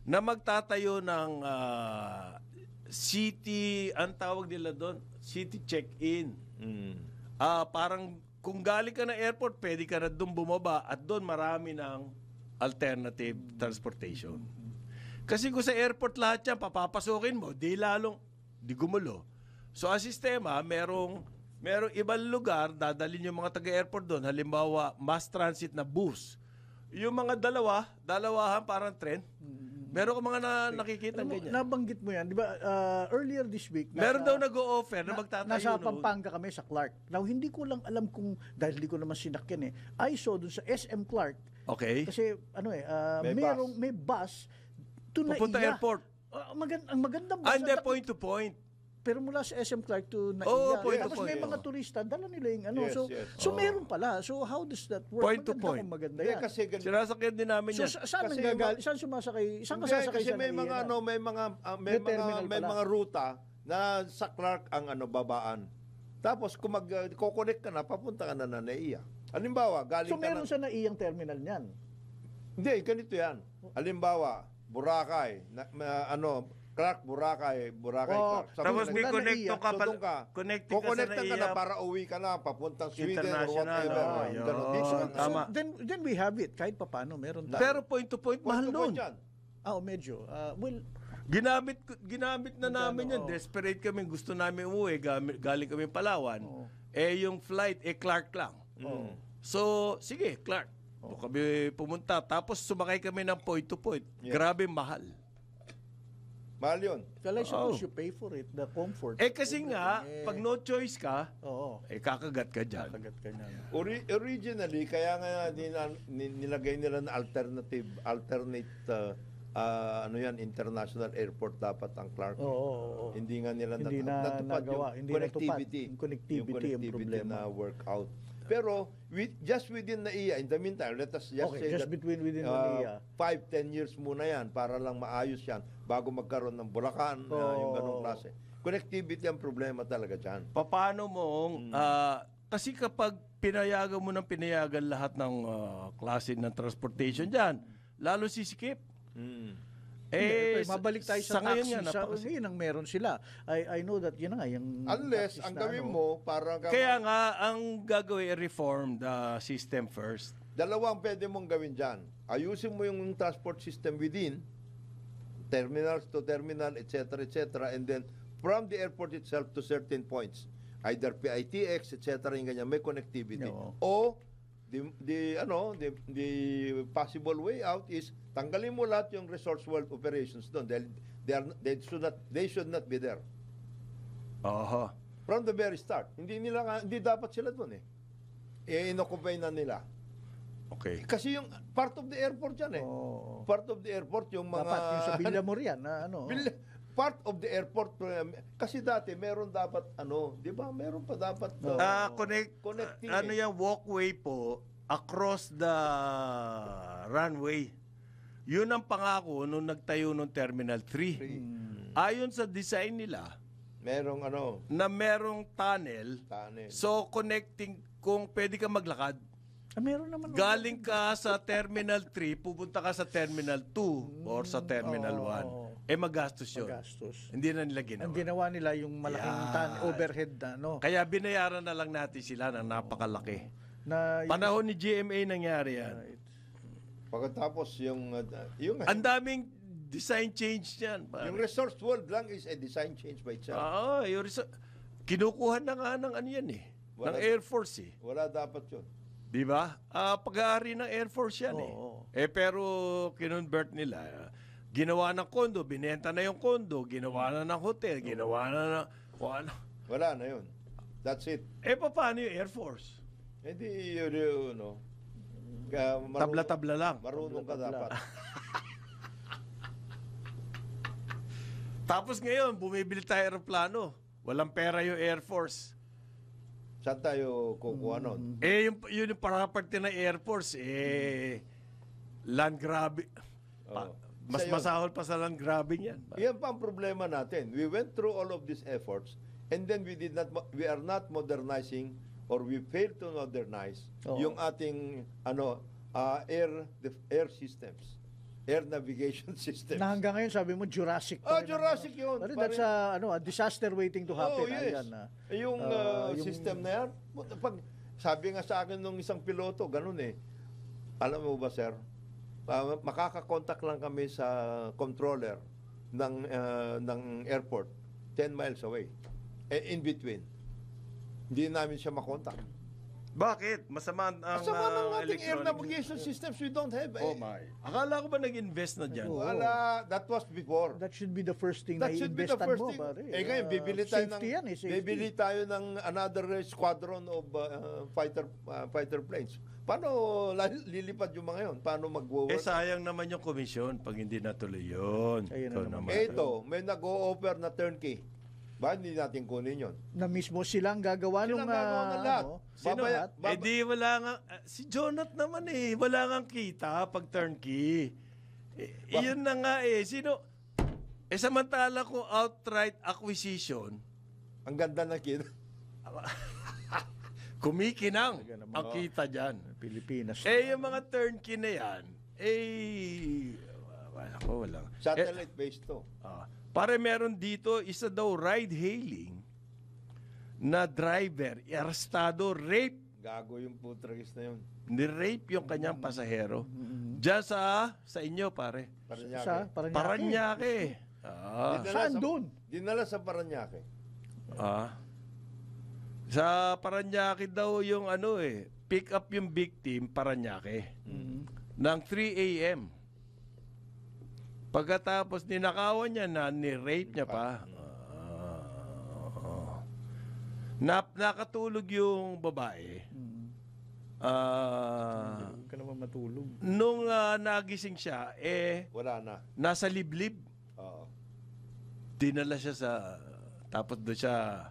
na magtatayo ng city, ang tawag nila doon, city check-in. Parang kung galing ka ng airport, pwede ka na doon bumaba at doon marami ng alternative transportation. Kasi kung sa airport lahat yan, papapasukin mo, di gumulo. So ang sistema, merong ibang lugar, dadalhin yung mga taga-airport doon. Halimbawa, mass transit na bus. Yung mga dalawahan parang tren. Meron ka mga nakikita ganyan. Nabanggit mo yan, di ba? Earlier this week, Meron daw nag-o-offer na magtatayo nasa noon. Pampanga kami sa Clark. Now, hindi ko lang alam kung, dahil hindi ko naman sinakyan I saw dun sa SM Clark. Okay. Kasi, may bus to Papunta Naiya. airport. Ang magandang bus. Hindi, point to point. Pero mula sa SM Clark to Naiya. Point to Tapos point. may mga turista, dala nila yung Yes, So, yes. so meron pala. So, how does that work? Point to Maganda point. kung maganda Hindi, yan. kasi ganun. Sinasakyan din namin So, yan. saan Kasi nanggagal? Saan sumasakay? Saan ka Hindi, sasakay kasi sa may Naiya mga na? may terminal mga pala. ruta na sa Clark ang babaan. Tapos kung ko-connect ka na, papunta ka na Naiya. Halimbawa, galing So, ka meron sa Naiyang terminal niyan. Hindi, ganito yan. Halimbawa, Boracay, Clark, Boracay, Clark. Tapos may Mula connecto Naiya. ka So, pa. doon ka. Connected ka sa Kukonekta ka na Naiya. para uwi ka na, papuntang Sweden or International, whatever. yun. Ganun. Dito So, na. tama. then we have it. Kahit papaano, meron tayo. Pero point to point, mahal Point to point nun. yan. Medyo. Well, Ginamit na namin yan. Desperate kami. Gusto namin umuwi. Galing kami Palawan. Yung flight, Clark lang. So, sige, Clark. Doon kami pumunta. Tapos sumakay kami ng point to point. Grabe mahal. Mahal yun. well, I suppose you pay for it, the comfort. Kasi nga, pag no choice ka, Oo. Kakagat ka dyan. Kagat ka niyan. Originally, kaya nga nilagay nila na alternate international airport dapat ang Clark. Oo. Hindi nga nila Hindi na natupad nagawa, yung hindi connectivity. natupad. Yung connectivity ang problema. na work out. Pero just within Naiya, in the meantime, let us just Okay, say just that within Naiya. 5-10 years muna yan para lang maayos yan bago magkaroon ng Bulacan, yung ganong klase. Connectivity ang problema talaga dyan. Paano mo, kasi kapag pinayagan mo ng pinayagan lahat ng klase ng transportation dyan, lalo sisikip. Mabalik tayo sa ngayon taxi. Ngayon ang meron sila. I know that yun na nga. Yung Unless, taxis ang na gawin mo, para Kaya nga, ang gagawin, reform the system first. dalawang pwede mong gawin dyan. Ayusin mo yung transport system within, terminals to terminal, etc., and then from the airport itself to certain points, either PITX, etc., yung ganyan, may connectivity. No. O, the possible way out is tanggalin mo lahat yung Resorts World operations doon dahil they should not be there. Aha. From the very start. Hindi dapat sila doon inoccupy na nila. Okay. Kasi yung part of the airport yan Part of the airport yung mga dapat yung sa Villamorian na part of the airport kasi dati meron dapat di ba? Meron pa dapat connectivity. Yung walkway po across the runway. Yun ang pangako nung nagtayo ng Terminal 3. Ayon sa design nila, merong na merong tunnel. So connecting kung pwede ka maglakad. meron naman. Galing ka sa Terminal 3, pupunta ka sa Terminal 2 or sa Terminal 1. Magastos yun. Magastos. Hindi na nila ginawa. Ang ginawa nila yung malaking overhead na Kaya binayaran na lang natin sila ng napakalaki. na Panahon ni GMA nangyari yan. Pagkatapos yung Ang daming design change yan. yung Resorts World lang is a design change by itself. Kinukuha na nga ng yan ng Air Force Wala dapat yun. Di ba? Pag-aari ng Air Force yan pero kinonvert nila. Ginawa ng kondo, binenta na yung kondo, ginawa na ng hotel, ginawa na ng Wala na yun. That's it. Paano yung Air Force? Hindi Tabla-tabla lang. Marunong ka dapat. Tapos ngayon, bumibili tayo aeroplano. Walang pera yung Air Force. Saan tayo kukuha nun? Yun yung property ng Air Force, land grabbing. Mas Isa yun. masahol pa sa land grabbing yan. Yan pa ang problema natin. We went through all of these efforts and then we are not modernizing or we failed to modernize yung ating air systems, air navigation systems. Na hanggang ngayon sabi mo Jurassic Oh, pa rin ang- Jurassic yun. Pero that's a disaster waiting to happen. Oh, yes. Ayan, Yung system na yan, pag, sabi nga sa akin nung isang piloto, ganun eh. Alam mo ba, sir? Makakakontak lang kami sa controller ng airport 10 miles away. In between. Hindi namin siya makontak. Bakit? Masama ang Kasama ng ating air electronic- navigation systems we don't have. Oh my. Akala ko ba nag-invest na dyan? Wala, that was before. that should be the first thing That na should be the i-investan first mo, thing. pare. Ngayon, Safety yan, safety. bibili tayo ng another squadron of fighter planes. Paano lilipad yung mga yun? Paano mag-work? Sayang naman yung komisyon pag hindi natuloy yun. Ayun Ikaw na naman. Ito, may nag-o-offer na turnkey. Bakit hindi natin kunin yun? Na mismo silang gagawa Silang nung gagawa ng lahat. Sino? Babaya- Di wala nga, si Jonat naman wala nga kita pag turnkey. Iyon na nga Sino? Samantala ko outright acquisition, Ang ganda ng kid. kumikinang ang kita dyan. Pilipinas. Yung mga turnkey na yan, wala ko, walang. Satellite-based to. Pare meron dito, isa daw ride-hailing na driver, arestado, rape. Gago yung putragis na yun. Ni-rape yung kanyang pasahero. Diyan sa inyo, pare. Sa Paranaque. Paranaque. Saan doon? Dinala sa Paranaque. Sa Paranaque daw yung pick up yung victim, Paranaque. Ng 3 a.m. Pagkatapos ninakawan niya na, ni-rape niya pa. Nakatulog yung babae. Hindi ka naman matulog. Nung nagising siya, Wala na. nasa liblib. Oo. Dinala siya tapos doon siya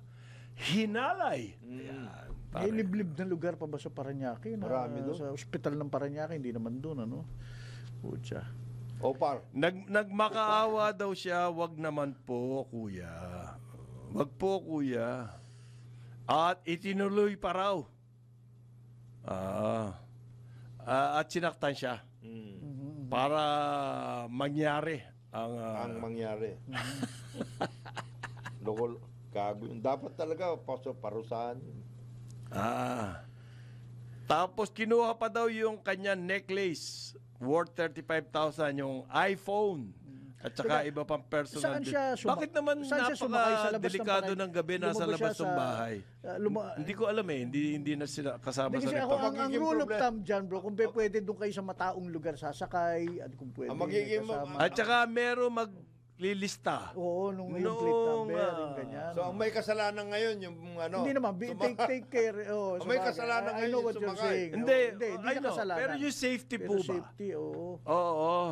hinalay. Ayan, May liblib na lugar pa ba sa Paranaque? Marami doon. Sa ospital ng Paranaque, hindi naman doon, Pucha. Opar. Nagmakaawa daw siya, wag naman po, kuya. Wag po, kuya. At itinuloy pa raw. At sinaktan siya. Para mangyari Ang mangyari. Lokol. Gago yun. Dapat talaga parusahan yun. Tapos kinuha pa daw yung kanya necklace worth 35,000, yung iPhone. At saka iba pang personal. Saan siya Bakit naman saan siya sumakay? Sa labas ng napaka-delikado bahay? ng gabi nasa Lumabas labas siya ng bahay? Hindi ko alam Hindi na sila kasama Hindi sa kasi ako, report. ang rule of thumb dyan, bro, kung pwede doon kayo sa mataong lugar sasakay, at kung pwede Ang magiging kasama. At saka meron maglilista. Oo, nung yung plate number, yung ganyan. So, ang may kasalanan ngayon, yung Hindi naman, take care. May kasalanan I know ngayon what yung you're sumakay. saying. Hindi, hindi I niya know. kasalanan. Pero yung safety Pero po ba? safety, oo. Oo.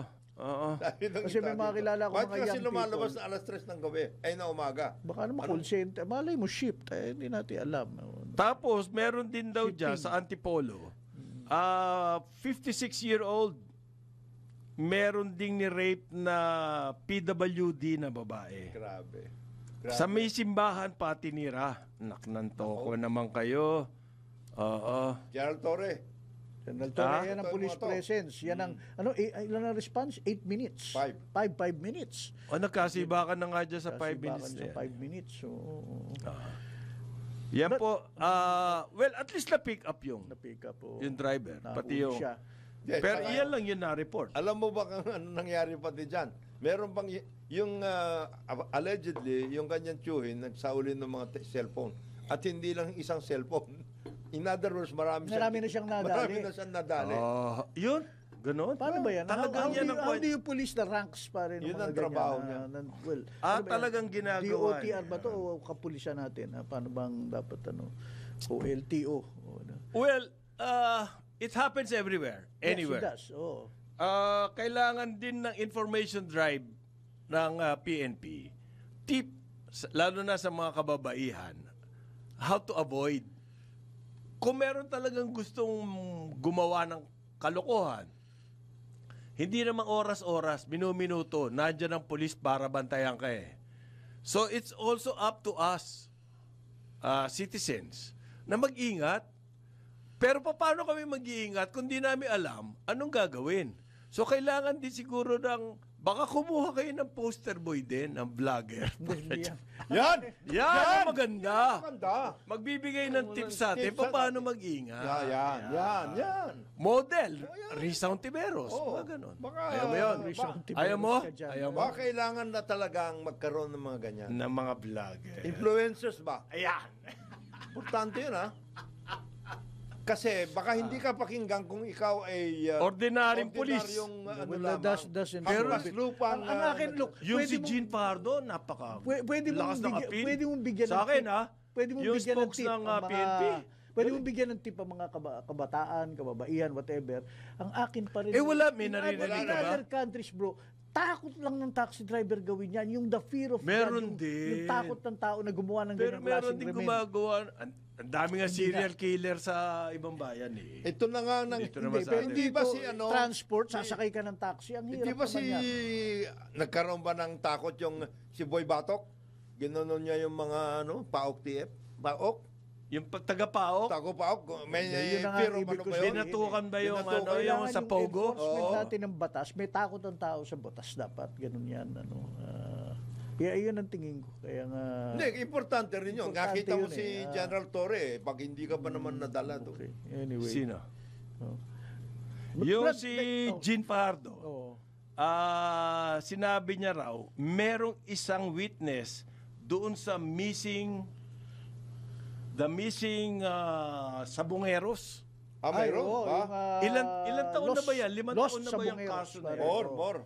Kasi may mga kilala ko, Bakit mga kasi young lumalabas people. na alas 3 ng gabi? Ay, na umaga. Baka naman call center. Malay mo shift. Hindi natin alam. Tapos, meron din daw dyan sa Antipolo, 56-year-old, meron ding ni-rape na PWD na babae. Grabe. Sa may simbahan pa tinira. Naknanto ko naman kayo. Oo. General Torre. General Torre, yan ang Ito, police mga to. presence. Yan ang, ilan ang response? 8 minutes. 5 minutes. Nagkasibakan na nga dyan sa 5 minutes na Sa yan. 5 minutes. Oo. Yan po. Well, at least na-pick up yung Na-pick up. Oo. yung driver. Pati Nahuli yung... siya. Pero iyan lang yung na-report. Alam mo ba kung ano nangyari pati dyan? Meron bang yung allegedly, yung kanyang tiyuhin, nagsaulin ng mga cellphone. At hindi lang isang cellphone. In other words, marami na siyang nadali. Marami na siyang nadali. Yun. Ganon. Paano ba yan? Talagang yan ang How do you police the ranks pa rin? Yun mga ang ganyan trabaho na- niya. Well, Talagang ginagawa DOTR ba niya. to o kapulisan natin? Paano bang dapat o LTO? Well, it happens everywhere. Anywhere. Yes, it does. Oo. Kailangan din ng information drive ng PNP. Tip, lalo na sa mga kababaihan, how to avoid kung meron talagang gustong gumawa ng kalokohan, hindi namang oras-oras, minuminuto, nandiyan ang pulis para bantayan ka eh. So it's also up to us, citizens, na mag-ingat. Pero paano kami mag-iingat kung di namin alam anong gagawin? So kailangan din siguro baka kumuha kayo ng poster boy din, ng vlogger. Yan! Yan! Maganda! Maganda! Magbibigay ng tips sa atin paano mag-ingat. Yan. Model, Risa Ontiveros. Mga ganon. Ayaw mo yun? Ayaw mo? Ayaw mo? Baka kailangan na talagang magkaroon ng mga ganyan. Ng mga vlogger. Influencers ba? Ayan. Importante yun, ha? Kasi baka hindi ka pakinggan kung ikaw ay Ordinaryong pulis. Lupang ang akin, look, Yung pwede si mong- Jean Pardo, napaka Pwede mong lakas ng appeal. pwede mong bigyan Sa ng akin, tip. ha? Pwede mong Yung bigyan ng spokes tip ng, ang PNP. Pwede mong bigyan ng tip ang mga kabataan, kababaihan, whatever. Ang akin pa rin. Wala, may in naririnig other- ka ba? In other countries, bro, takot lang ng taxi driver gawin yan. Yung the fear of Meron God, din. yung takot ng tao na gumawa ng Pero ganyang meron klaseng din krimen. gumagawa. Ang dami nga serial killer sa ibang bayan eh. Ito na nga nang Dito naman sa atin. hindi ba si transport, sasakay ka ng taxi, ang hirap Hindi ba naman yan. nagkaroon ba ng takot yung si Boy Batok? Ginanon niya yung mga paok TF? Paok? Yung taga-paok, Paok? May Yun ang pero ibig ano ko ba yun? sabihin. binatukan ba yung Binatukan. yung Kailangan sa Pogo? enforcement Oo. natin ng batas, may takot ang tao sa batas dapat. Ganun yan. Kaya yun ang tingin ko. Kaya nga... Hindi, importante rin yun. Importante Nakita mo yun si eh. General Torre, pag hindi ka pa naman nadala doon. Okay. Anyway. Sino? Oh. Yung But- si oh. Jean Pardo. Oo. Sinabi niya raw, merong isang witness doon sa the missing Sabongeros. Mayroon oo, ba? yung, Ilan taon na ba yan? 5 Lost taon na ba yung Sabongeros, kaso na pare. yan? More.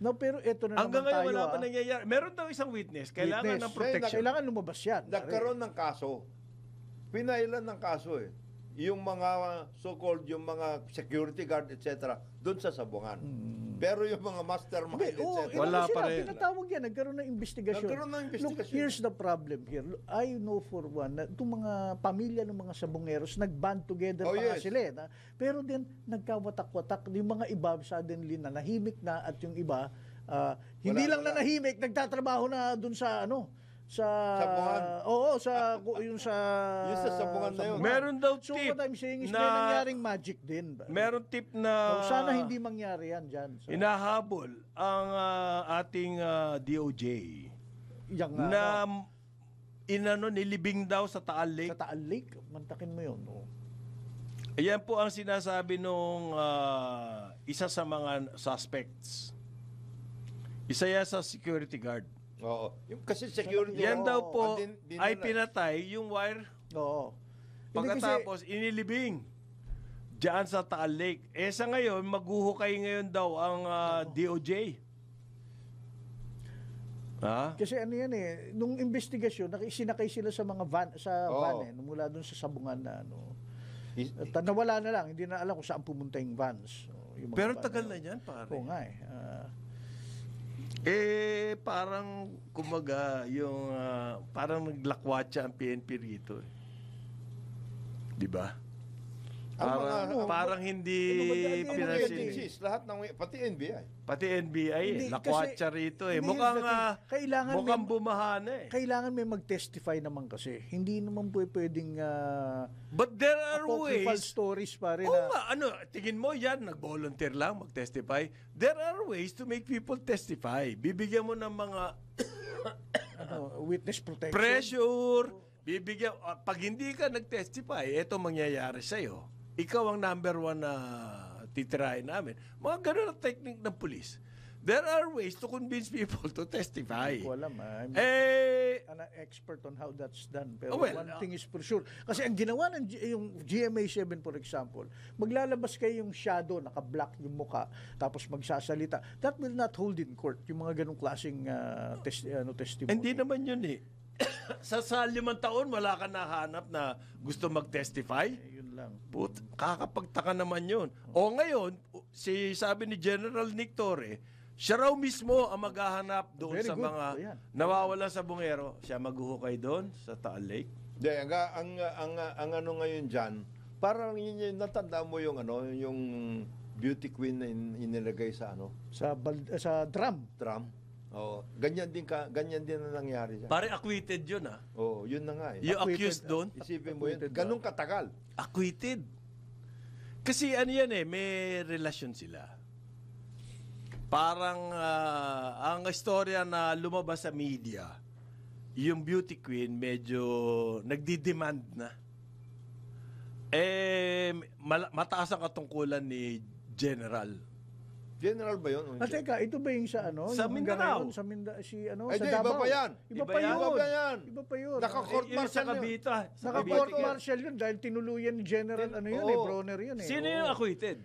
No, pero ito na Hanggang naman ngayon tayo. wala pa nangyayari. Meron daw isang witness. Kailangan Witness. ng protection. Kailangan lumabas yan. Nagkaroon ng kaso. Pinailan ng kaso eh. Yung mga so-called, yung mga security guard, etc. doon sa Sabungan. Pero yung mga mastermind, etc. Wala pa rin. Pinatawag yan. Nagkaroon ng investigasyon. Nagkaroon ng Look, investigasyon. here's the problem here. I know for one na itong mga pamilya ng mga sabongeros nag-band together Oh, pa nga yes. sila. Pero din, nagkawatak-watak. Yung mga iba suddenly na nahimik na at yung iba, hindi lang na nahimik, nagtatrabaho na dun sa sa Sabungan. Oo, yung sa Yung sa Sabungan na yun. Meron daw So tip what I'm saying is may na nangyaring magic din. meron tip na So, sana hindi mangyari yan dyan. So, hinahabol ang ating DOJ yung, na nilibing daw sa Taal Lake. sa Taal Lake, mantakin mo yun. No? Ayan po ang sinasabi nung isa sa mga suspects. Isa yan sa security guard. Oo. Yung, kasi security. Yan daw po din ay na- pinatay yung wire. Oo. Pagkatapos inilibing diyan sa Taal Lake. Sa ngayon, maghuhukay ngayon daw ang DOJ. Ha? Kasi ano yan eh, nung investigasyon, sinakay sila sa mga van, Oo. mula dun sa sabungan na Is- At nawala na lang, hindi na alam kung saan pumunta yung vans. So, yung mga Pero van tagal na yan, pare. Oo nga eh. Parang, kumaga, yung, parang naglakwatsa ang PNP rito. Di ba? Parang hindi Ang mga pinansin. agencies, lahat ng, pati NBI. Pati NBI, Hindi, lakwatsa kasi- rito hindi, Mukhang, here's the thing. Kailangan mukhang may- bumaha na eh. Kailangan may mag-testify naman kasi. Hindi naman pwedeng But there are apocryphal ways. stories pa rin Oo na nga, tingin mo yan, nag-volunteer lang, mag-testify. There are ways to make people testify. Bibigyan mo ng mga witness protection. pressure. Bibigyan, pag hindi ka nag-testify, ito mangyayari sa'yo. Ikaw ang number one na titirahin namin. Mga ganun ang technique ng police. There are ways to convince people to testify. Hindi ko alam. I'm an expert on how that's done. Pero Well, one thing is for sure. Kasi ang ginawa ng yung GMA7 for example, maglalabas kayo yung shadow, naka-black yung muka, tapos magsasalita. That will not hold in court. Yung mga ganong klaseng testimony. Hindi naman yun eh. sa 5 taon, wala ka nahanap na gusto mag-testify. Yun lang. Kakapagtaka naman yun. O ngayon, sabi ni General Nick Torre, siya raw mismo ang maghahanap doon Very sa good. mga Ayan. nawawala sa bungero. Siya maghuhukay doon sa Taal Lake. Hindi, ang ano ngayon diyan, parang yun yung natanda mo yung ano, yung beauty queen na inilagay sa ano, Sa drum. tram. Oh, ganyan din na nangyari diyan. Pare acquitted yun ah. Oh, yun na nga eh. Yung accused doon, Isipin mo yun, ganun katagal. acquitted. Kasi ano yan eh, may relasyon sila. Parang ang istorya na lumabas sa media, yung beauty queen medyo nagdi-demand na. Mataas ang katungkulan ni General. General ba yun? Teka, ito ba yung sa ano? Sa Yung Mindanao. ngayon, sa Ay, sa di, Davao. iba pa yan. Iba Iba pa yan. yun. Iba pa yan. Iba pa yun. Naka-court Yung sa martial yun. Cavite. Sa Naka-court Cavite. martial yun dahil tinuluyan ni General ano yun Oo. Bronner yun eh. Sino Oo. yung acquitted?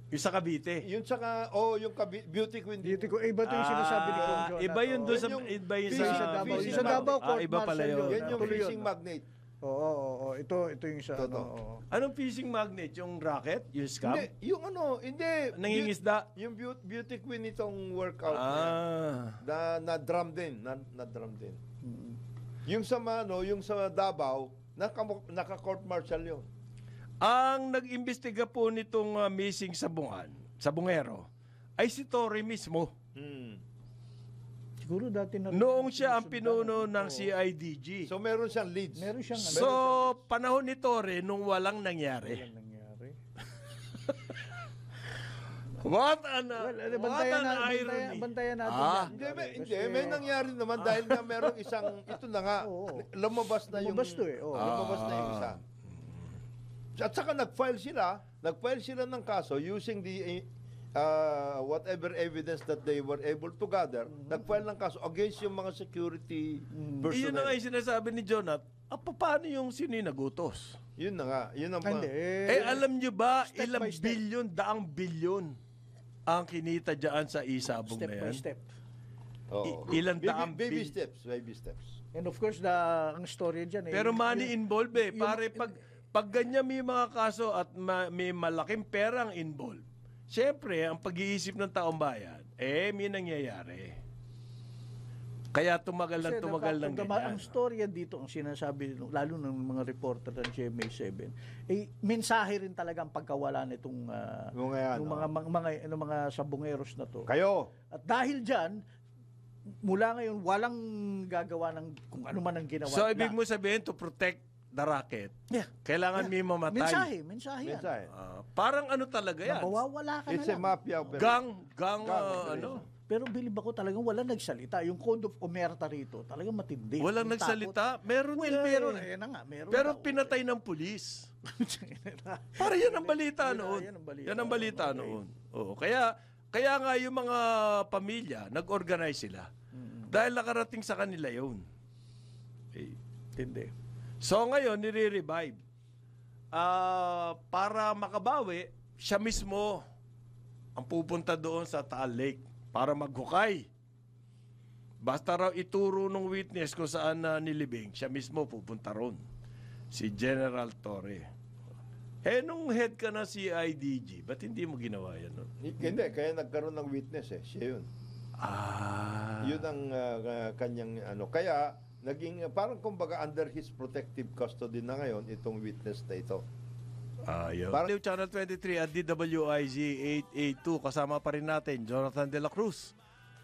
Yung sa Cavite. Yun saka, yung beauty queen. Beauty ko, iba ito yung sinasabi ni Kong Jonat. Iba yun doon sa Yan yung iba yun fishing- sa Davao. fishing Yung sa Davao court iba pala martial yun. Yan yung Tuloy fishing yun. magnate. Oo. Ito yung sa ano. Totoo. oo. Anong fishing magnet? Yung racket? Yung scam? Hindi, yung ano, hindi. Nangingisda? Yung beauty queen itong workout na drum din. Na drum din. Yung sa yung sa Davao, naka-court martial yun. Ang nag-imbestiga po nitong missing sa Bungero, ay si Torre mismo. Siguro dati na Noong siya ang pinuno ng CIDG. So meron siyang leads. meron siyang ano. So, panahon ni Torre nung walang nangyari. Walang nangyari. What an, Bantayan irony. natin Ah. yan. Hindi, may nangyari naman dahil nga merong isang, ito na nga, Oo. lumabas na yung... Lumabas to eh, oo. Lumabas na yung isa. At saka nag-file sila ng kaso using the whatever evidence that they were able to gather, nag-file ng kaso against yung mga security Iyon na personnel. nga yung sinasabi ni Jonat, paano yung sino yung nagutos? Yun na nga, yun ang Hindi. Alam nyo ba, step ilang by step. bilyon, daang bilyon ang kinita dyan sa isabong Step na by yan? step. Oo. Ilan daang baby bil- steps, baby steps. And of course, ang story dyan eh. Pero money involved eh. yung- Pare, pag ganyan may mga kaso at may malaking perang involved, siyempre, ang pag-iisip ng taong bayan, may nangyayari. Kaya tumagal Kasi ng ang ganyan. storya dito, ang sinasabi, lalo ng mga reporter ng GMA7, mensahe rin talaga ang pagkawala nitong Mga yan, mga sabungeros na to. Kayo, At dahil dyan, mula ngayon, walang gagawa ng kung ano man ang ginawa. So, ibig mo sabihin, to protect the racket, Yeah. kailangan may mamatay. Mensahe yan. mensahe. Parang ano talaga yan? Mawawala ka It's na a lang. mafia operation. Gang, operation. Pero bilib ako talagang wala nagsalita. Yung code of omerta rito, talagang matindi. walang Yung nagsalita. Meron Well, nga meron. eh. Ayan na nga. Meron Pero na. pinatay ng pulis. Para yan ang balita noon. yan ang balita. Yan ang balita noon. Oo. Kaya nga yung mga pamilya, nag-organize sila. Dahil nakarating sa kanila yun. Hindi. So ngayon, nire-revive. Para makabawi, siya mismo ang pupunta doon sa Taal Lake para maghukay. Basta raw ituro ng witness kung saan nilibing, siya mismo pupunta ron. Si General Torre. Nung head ka na CIDG, ba't hindi mo ginawa yan? No? Hindi, kaya nagkaroon ng witness eh. Siya yun. Yun ang kanyang ano. Kaya, naging parang kumbaga under his protective custody na ngayon itong witness na ito. Ayun. Channel 23 at DWIZ 882. Kasama pa rin natin, Jonathan De La Cruz.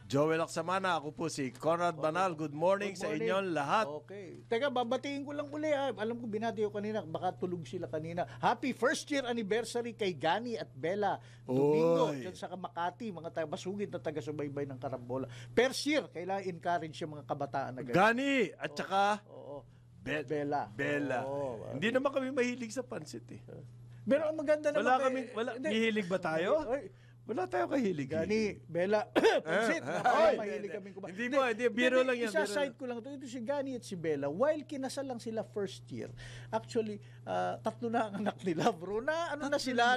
Joel Aksamana, ako po si Conrad Banal. Good morning sa inyong lahat. Okay. Teka, babatiin ko lang uli. Alam ko binati ko kanina, baka tulog sila kanina. Happy first year anniversary kay Gani at Bella Domingo Oy. dyan sa Makati, mga basugid na taga-subaybay ng Karambola. First year, kailangan encourage yung mga kabataan na ganyan. Gani at saka Oo. Bella. Oo. Hindi naman kami mahilig sa pansit eh. Pero ang maganda naman Wala hihilig ba tayo? Ay, Wala tayo kahilig. Gani, Bella, pansit. Mahilig kami kumain. Hindi, biro lang yan. Isa-side ko lang ito. Ito si Gani at si Bella. While kinasal lang sila first year, actually, tatlo na ang anak nila, bro. Na ano na sila,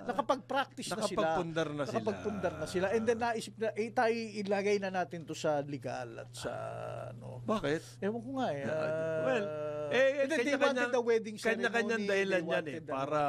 nakapag-practice na sila. Nakapagpundar na sila. And then naisip na, tayo ilagay na natin to sa legal at sa, ano. Bakit? Ewan ko nga eh. They wanted the wedding ceremony. Kanya-kanyang dahilan yan eh. Para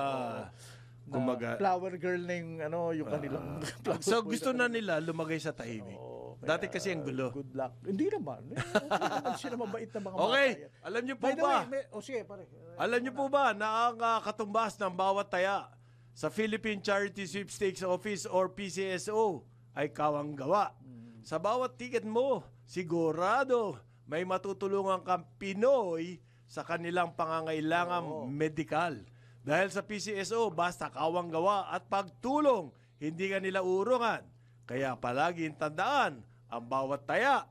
kumaga. Flower girl na yung, yung kanilang flower So boy gusto na na nila lumagay sa tahimik. Oo. Dati kasi ang gulo. Good luck. Hindi naman. Okay naman sila mabait na mga Okay, bata yan. alam niyo po By the ba? way, sige, pare. Alam niyo po ba na ang katumbas ng bawat taya sa Philippine Charity Sweepstakes Office or PCSO ay kawang gawa. Sa bawat ticket mo, sigurado may matutulungan kang Pinoy sa kanilang pangangailangang medikal. Dahil sa PCSO, basta kawang gawa at pagtulong, hindi ka nila urungan. Kaya palaging tandaan, ang bawat taya,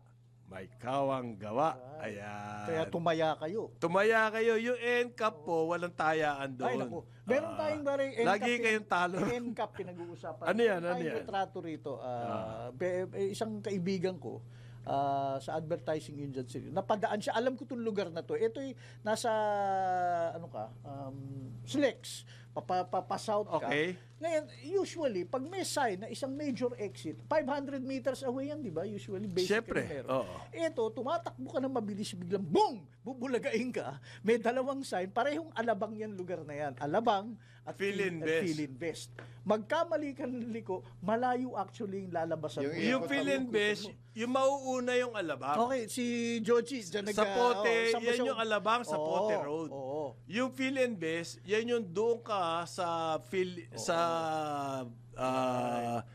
may kawang gawa. Ayan. Kaya tumaya kayo. Tumaya kayo. Yung NCAP po, walang tayaan doon. Ay, naku. Meron tayong bare Lagi kayong talo. NCAP pinag-uusapan. Ano yan? Meron Ano tayong yan? retrato rito. Isang kaibigan ko, sa advertising agency. Napadaan siya. Alam ko itong lugar na to. Ito'y nasa, Slex. Papasouth ka. Okay. Ngayon, usually, pag may sign na isang major exit, 500 meters away yan, di ba? Usually, basically Siyempre, meron. oo. Ito, tumatakbo ka ng mabilis, biglang boom! Bubulagain ka. May dalawang sign. Parehong alabang yan lugar na yan. Alabang at Philinvest. Magkamali ka ng liko, malayo actually yung lalabasan mo. Yung Philinvest, yung mauuna yung alabang. Okay, si Joji, dyan Sa Pote, yan yung alabang sa Pote Road. Oo. Yung Philinvest, yan yung doon ka sa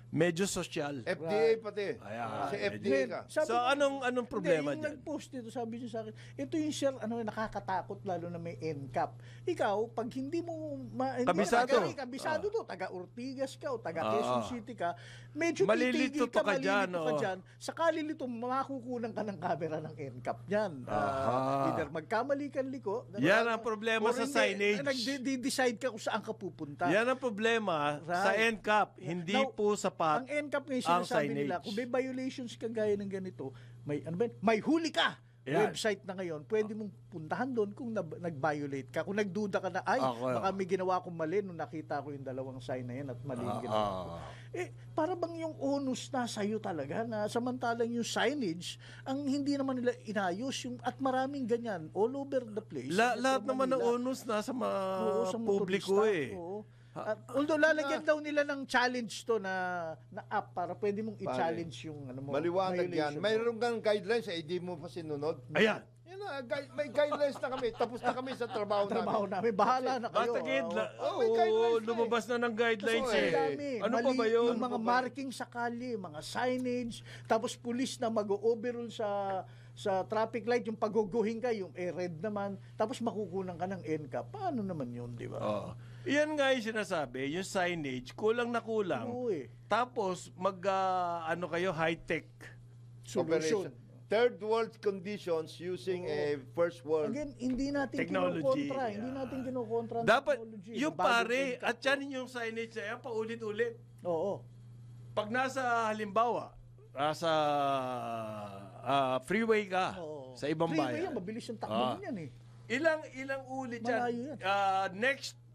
medyo social. FDA pati. Ayan. Sa FDA ka. So, anong problema yung dyan? nag-post dito, sabi niya sa akin, ito yung sir, nakakatakot lalo na may NCAP. Ikaw, pag hindi mo, Kabisado. Kabisado to, taga Ortigas ka o taga Quezon City ka, medyo Malilito titigil ka, ka dyan, malilito ka dyan. Sakali lito, makukunan ka ng camera ng NCAP niyan. Either magkamali ka liko. Yan ang problema or sa hindi, signage. Nag-decide ka kung saan ka pupunta. Yan ang problema sa Right. NCAP. Hindi Now, po sapat ang NCAP ngayon, ang sinasabi nila, signage. kung may violations ka gaya ng ganito, may huli ka. Yan. Website na ngayon, pwede mong puntahan doon kung nag-violate ka. Kung nagduda ka na, baka may ginawa akong mali nung nakita ko yung dalawang sign na yan at mali yung ginawa ko. Para bang yung onus na sa'yo talaga na samantalang yung signage, ang hindi naman nila inayos at maraming ganyan all over the place. Lahat Sa naman ng Manila. onus nasa Oo, sa publiko motorista. Oo. At although lalagyan daw nila ng challenge to na app para pwede mong i-challenge yung Maliwanag yan. violation mo. Mayroon kang guidelines, hindi mo pa sinunod. Ayan. Yan na, may guidelines na kami. Tapos na kami sa trabaho Trabaho namin. namin. Bahala na kayo. Basta may guidelines na lumabas na ng guidelines So, eh. Ang dami. Ano pa Mali ba yun? Yung mga marking sa kalye, mga signage, tapos pulis na mag-overrule sa traffic light, yung paguguhin ka, yung red naman, tapos makukunan ka ng NCAP. Paano naman yun, di ba? Oo. Iyan nga yung sinasabi, yung signage, kulang na kulang. Oo eh. Tapos, kayo, high-tech. Solution. Operation. Third world conditions using a first world. Again, hindi natin Technology, kinukontra. yeah. Hindi natin kinukontra ang Dapat, technology. yung Bagong pare, NCAP at yan yung signage na yan, paulit-ulit. Oo. Pag nasa, halimbawa, nasa freeway ka, Oo. sa ibang Freeway bayan. yan, mabilis yung takbo niyan eh. Ilang ulit yan? Malayo yan.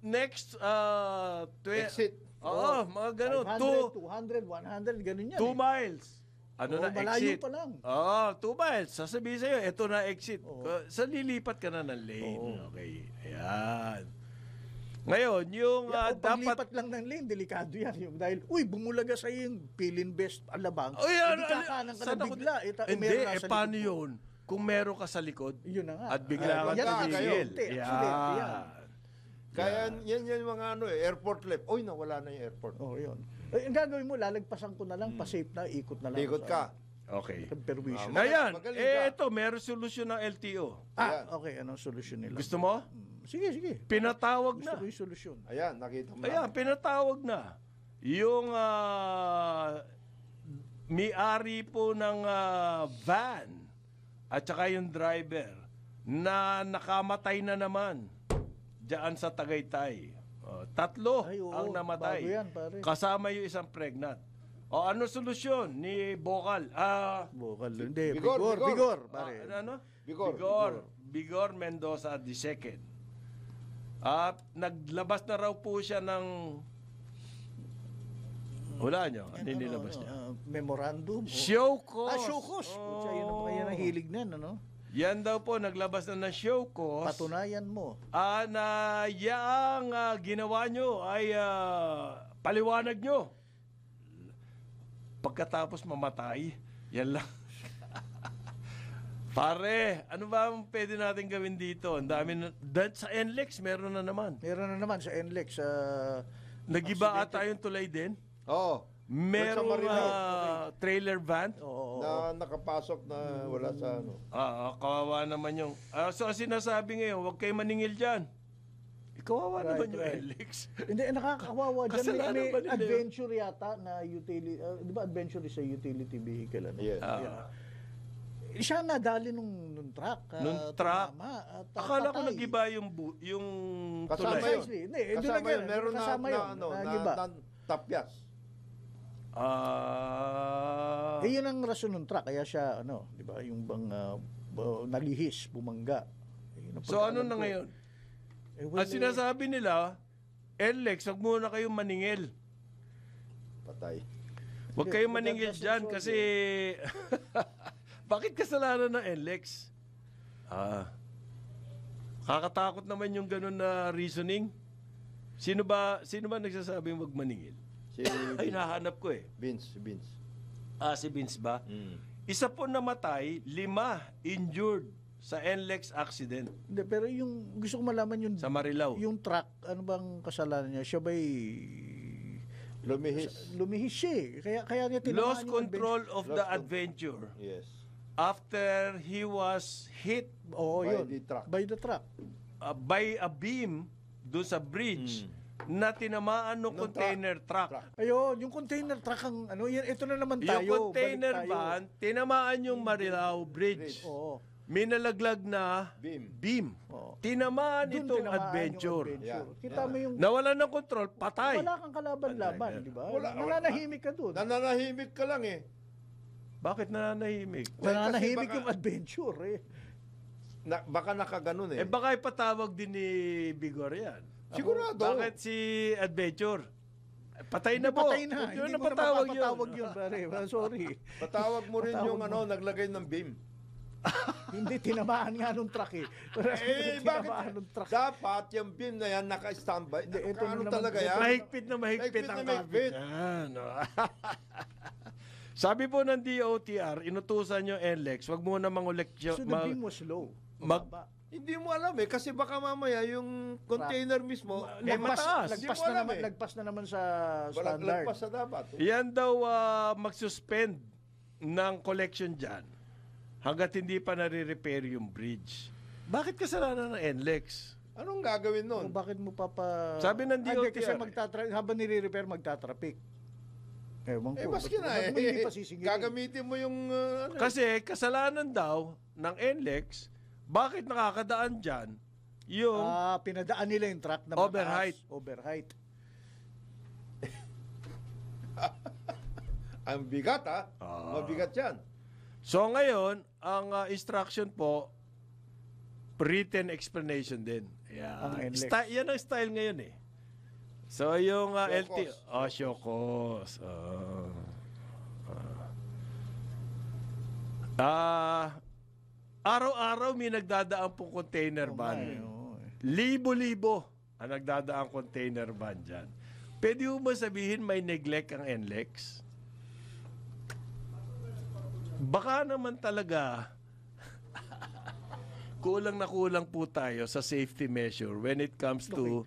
Next, Exit. Oo, mga ganun. 500, 200, 100, ganun yan 2 eh. miles. Ano Oo, na, malayo exit. pa lang. Oo, 2 miles. Sasabihin sa'yo, eto na exit. Sa lilipat ka na ng lane. Okay. Ayan. Ngayon, yung Kung dapat... paglipat lang ng lane, delikado yan. Yung dahil, bumulaga sa yung Philinvest alabang. Oh, yan, Hindi kakanan ka na saan ako- bigla. Hindi, meron nasa paano likod mo. yun? Kung meron ka sa likod, Yun na nga. at bigla ka yan ang tumigil. aksidente, aksidente yan. Kaya yan mga airport left. Oy, nawala na yung airport. Oh, yun. Ang gagawin mo, lalagpasan ko na lang, pa-safe na, ikot na lang. Ikot ka. Okay. Permission. Ngayon, Magaling ka. ito, meron solusyon ng LTO. Okay, anong solusyon nila? Gusto mo? Sige, sige. Pinatawag Gusto na. ko yung solusyon. Ayan, nakita mo. Ayan, pinatawag na. Yung may-ari po ng van at saka yung driver na nakamatay na naman diyan sa Tagaytay. 3 Ay, oo, ang namatay. bago yan, pare. Kasama yung isang pregnant. Ano solusyon ni Bokal? Bukal. Hindi, Vigor, vigor. Pare. Ano? Vigor. Vigor Mendoza II. At naglabas na raw po siya ng... Wala nyo? Ano yung nilabas niya? Memorandum. Show cause. Show cause. Yan ang hilig na yan, ano? Yan daw po, naglabas na ng show cause. Patunayan mo. Na yang ginawa nyo ay paliwanag nyo. Pagkatapos mamatay, Yan lang. Pare, ano ba ang pwede natin gawin dito? Ang dami na, sa NLEX, meron na naman. Meron na naman sa NLEX. Nagiba ata yung tulay din. Oo. Merong trailer van. Na nakapasok na wala sa ano. Kawawa naman yung... so, sinasabi ngayon, huwag kayo maningil dyan. Kawawa naman yung NLEX. Hindi, nakakawawa dyan. Kasalanan May ba nila yun? adventure yata na utility. Di ba adventure is a utility vehicle? Ano? Yes. Siya nadali nung truck. Nung truck? tumama at Akala ko patay. nagiba yung Kasama tulay. yun. Precisely. Hindi, Kasama yun. Meron na, kasama yun, nagiba. tapyas. Yun ang rason ng truck. Kaya siya, di ba, yung bang nalihis, bumangga. Yun ang So, ano pagkaalam na ko. ngayon? Well, Ang sinasabi nila, NLEX, huwag muna kayong maningil. Patay. Huwag kayong maningil dyan kasi... Bakit kasalanan ng NLEX? Kakatakot naman yung ganun na reasoning. Sino ba nagsasabing wag maningil? Si Ay, nahanap ko eh. Vince. Si Vince ba? Isa po namatay, 5 injured sa NLEX accident Hindi, pero yung gusto ko malaman yung sa Marilao. yung truck, ano bang kasalanan niya? Siya ba'y lumihis siya eh. Kaya niya tinamaan Lost yung control of the adventure Yes. after he was hit Oo, By yun. the truck. By the truck. by a beam doon sa bridge na tinamaan ng container truck. Ayun, yung container truck ang ito na naman Yung tayo. container balik tayo. van, tinamaan yung Marilao Bridge. Oo. May nalaglag na beam. Oo. Tinamaan Doon itong tinamaan adventure. yung Yeah. Kita mo yung Nawalan ng control, patay. wala kang kalaban-laban, di ba? Wala. Nananahimik ka doon. Nananahimik ka lang eh. Bakit nananahimik? Nananahimik kasi yung adventure eh. Baka nakaganon eh. Baka ipatawag din ni Bigor yan. Sigurado. Bakit si Adventure? Patay na po. Patay na. Huwag yun Hindi na mo na patawag mapapatawag yun, pare. Sorry. Patawag mo rin Patawag yung mo. naglagay ng beam. Hindi, tinamaan nga nung truck eh. Tinamaan nung truck. Dapat yung beam na yan naka-standby. Hindi, ito Ano naman- talaga yan? Mahigpit na Mahigpit ang na mahigpit. kapit yan. Sabi po ng DOTR, inutusan yung NLEX, wag muna manguleksyon. So the beam was low. mag- Mababa. Hindi mo alam eh. Kasi baka mamaya yung container mismo, mataas. Hindi mo alam eh. Lagpas na naman sa Walang standard. lagpas sa dapat. Yan daw mag-suspend ng collection dyan hanggat hindi pa nare-repair yung bridge. Bakit kasalanan ng NLEX? Anong gagawin nun? Bakit mo Sabi ng Hindi, kasi DOTR. habang nire-repair, magtatraffic. Ewan ko. Maski na Bakit mo hindi eh. pa sisingilin? Gagamitin mo yung... Kasi kasalanan daw ng NLEX, bakit nakakadaan dyan yung Pinadaan nila yung truck na Overheight. mataas. Overheight. ang bigat ha. Mabigat yan. So ngayon, ang instruction po, written explanation din. Ang NLEX. Yan ang style ngayon eh. So yung Show LT, cause. show cause. Araw-araw may nagdadaan pong container van. Libo-libo ang nagdadaan container van dyan. Pwede mo sabihin may neglect ang NLEX? Baka naman talaga kulang na kulang po tayo sa safety measure when it comes to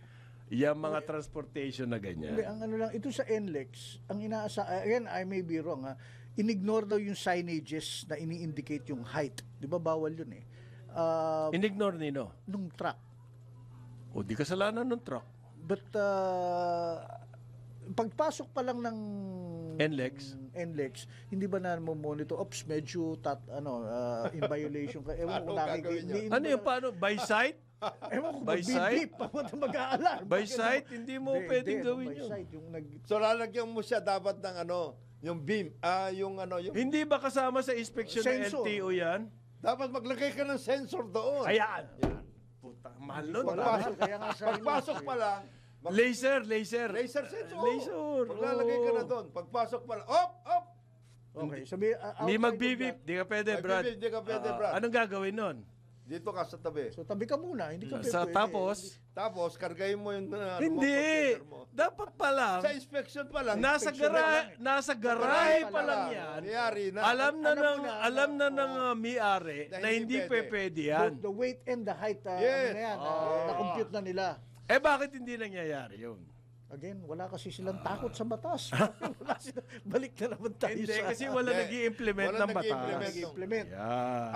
yung mga transportation na ganyan. Hindi, ang ano lang, ito sa NLEX, ang again, I may be wrong inignore daw yung signages na ini-indicate yung height. Di ba bawal yun eh. Inignore nino. Nung truck. O di kasalanan ng truck. But pagpasok pa lang ng NLEX, hindi ba na mo-monitor? Ops, medyo in violation ka. Ewan ko, Ano gagawin niya? Ano yung paano? By sight? Ewan ko, By sight? mag-aalarm. By sight? Hindi mo pwedeng gawin by yun. sight, yung So lalagyan mo siya dapat ng yung beam. Yung Hindi ba kasama sa inspection ng Sensor. LTO yan? dapat maglagay ka ng sensor doon. Ayan. Puta, mahal nun. Pagpasok, Kaya nga sa pagpasok pa lang, Laser. laser sensor. Laser. Maglalagay ka na Oo. doon. Pagpasok pa lang, op! Okay, sabi Hindi magbibip. Di ka pwede, Brad. Hindi ka pwede, Brad. Anong gagawin nun? Dito ka sa tabi. So tabi ka muna, hindi ka Sa pwede. Tapos, kargahin mo yung Hindi. container mo. Dapat pa lang. Sa inspection pa lang. Nasa garahe pa lang yan. Nangyari na. Alam na ng may-ari na hindi pwede yan. The weight and the height, Yes. ano na yan, na-compute na nila. Eh bakit hindi nangyayari yun? Again, wala kasi silang takot sa batas. Wala balik na naman tayo Hindi, sa... kasi wala Hindi. nag-i-implement Wala ng batas. nag-i-implement. Nag-implement. Yan.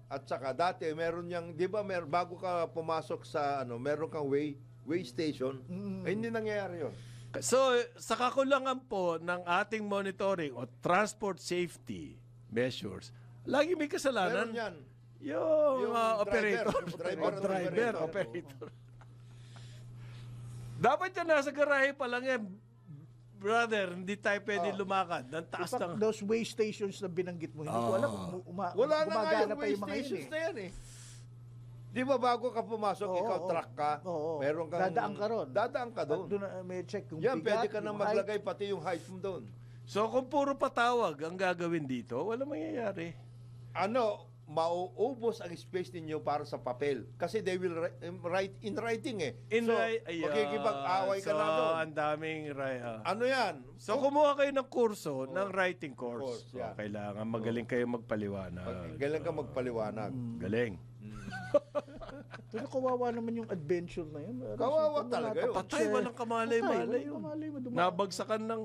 At saka dati meron yang, 'di ba, bago ka pumasok sa meron kang way station. Ay, hindi nangyayari 'yon. So, sa kakulangan po ng ating monitoring o transport safety measures, lagi may kasalanan Meron 'yan. yung operator. Driver, Operator. Dapat yan nasa garahe pa lang yan. Brother, hindi tayo pwede lumakad. Ang taas In fact, ng... those way stations na binanggit mo, hindi ko alam kung Wala na nga gumagana yung pa way yung mga stations yun na yan eh. Di ba bago ka pumasok, ikaw truck ka, Oo. meron kang... Dadaan ka ron. Dadaan ka doon. Doon may check yung Yan, bigat, pwede ka nang yung height. maglagay pati yung height mo doon. So, kung puro patawag ang gagawin dito, wala mangyayari. Mauubos ang space ninyo para sa papel. Kasi they will write in writing eh. Makikipag-away ka na doon. ang daming... Ano yan? So, kumuha kayo ng kurso, ng writing course. Course, yeah. Kailangan magaling kayo magpaliwanag. Galing ka magpaliwanag. Galing. Pero kawawa naman yung adventure na yun. Kawawa talaga yun. Patay, walang kamalay-malay yun. Nabagsakan ng...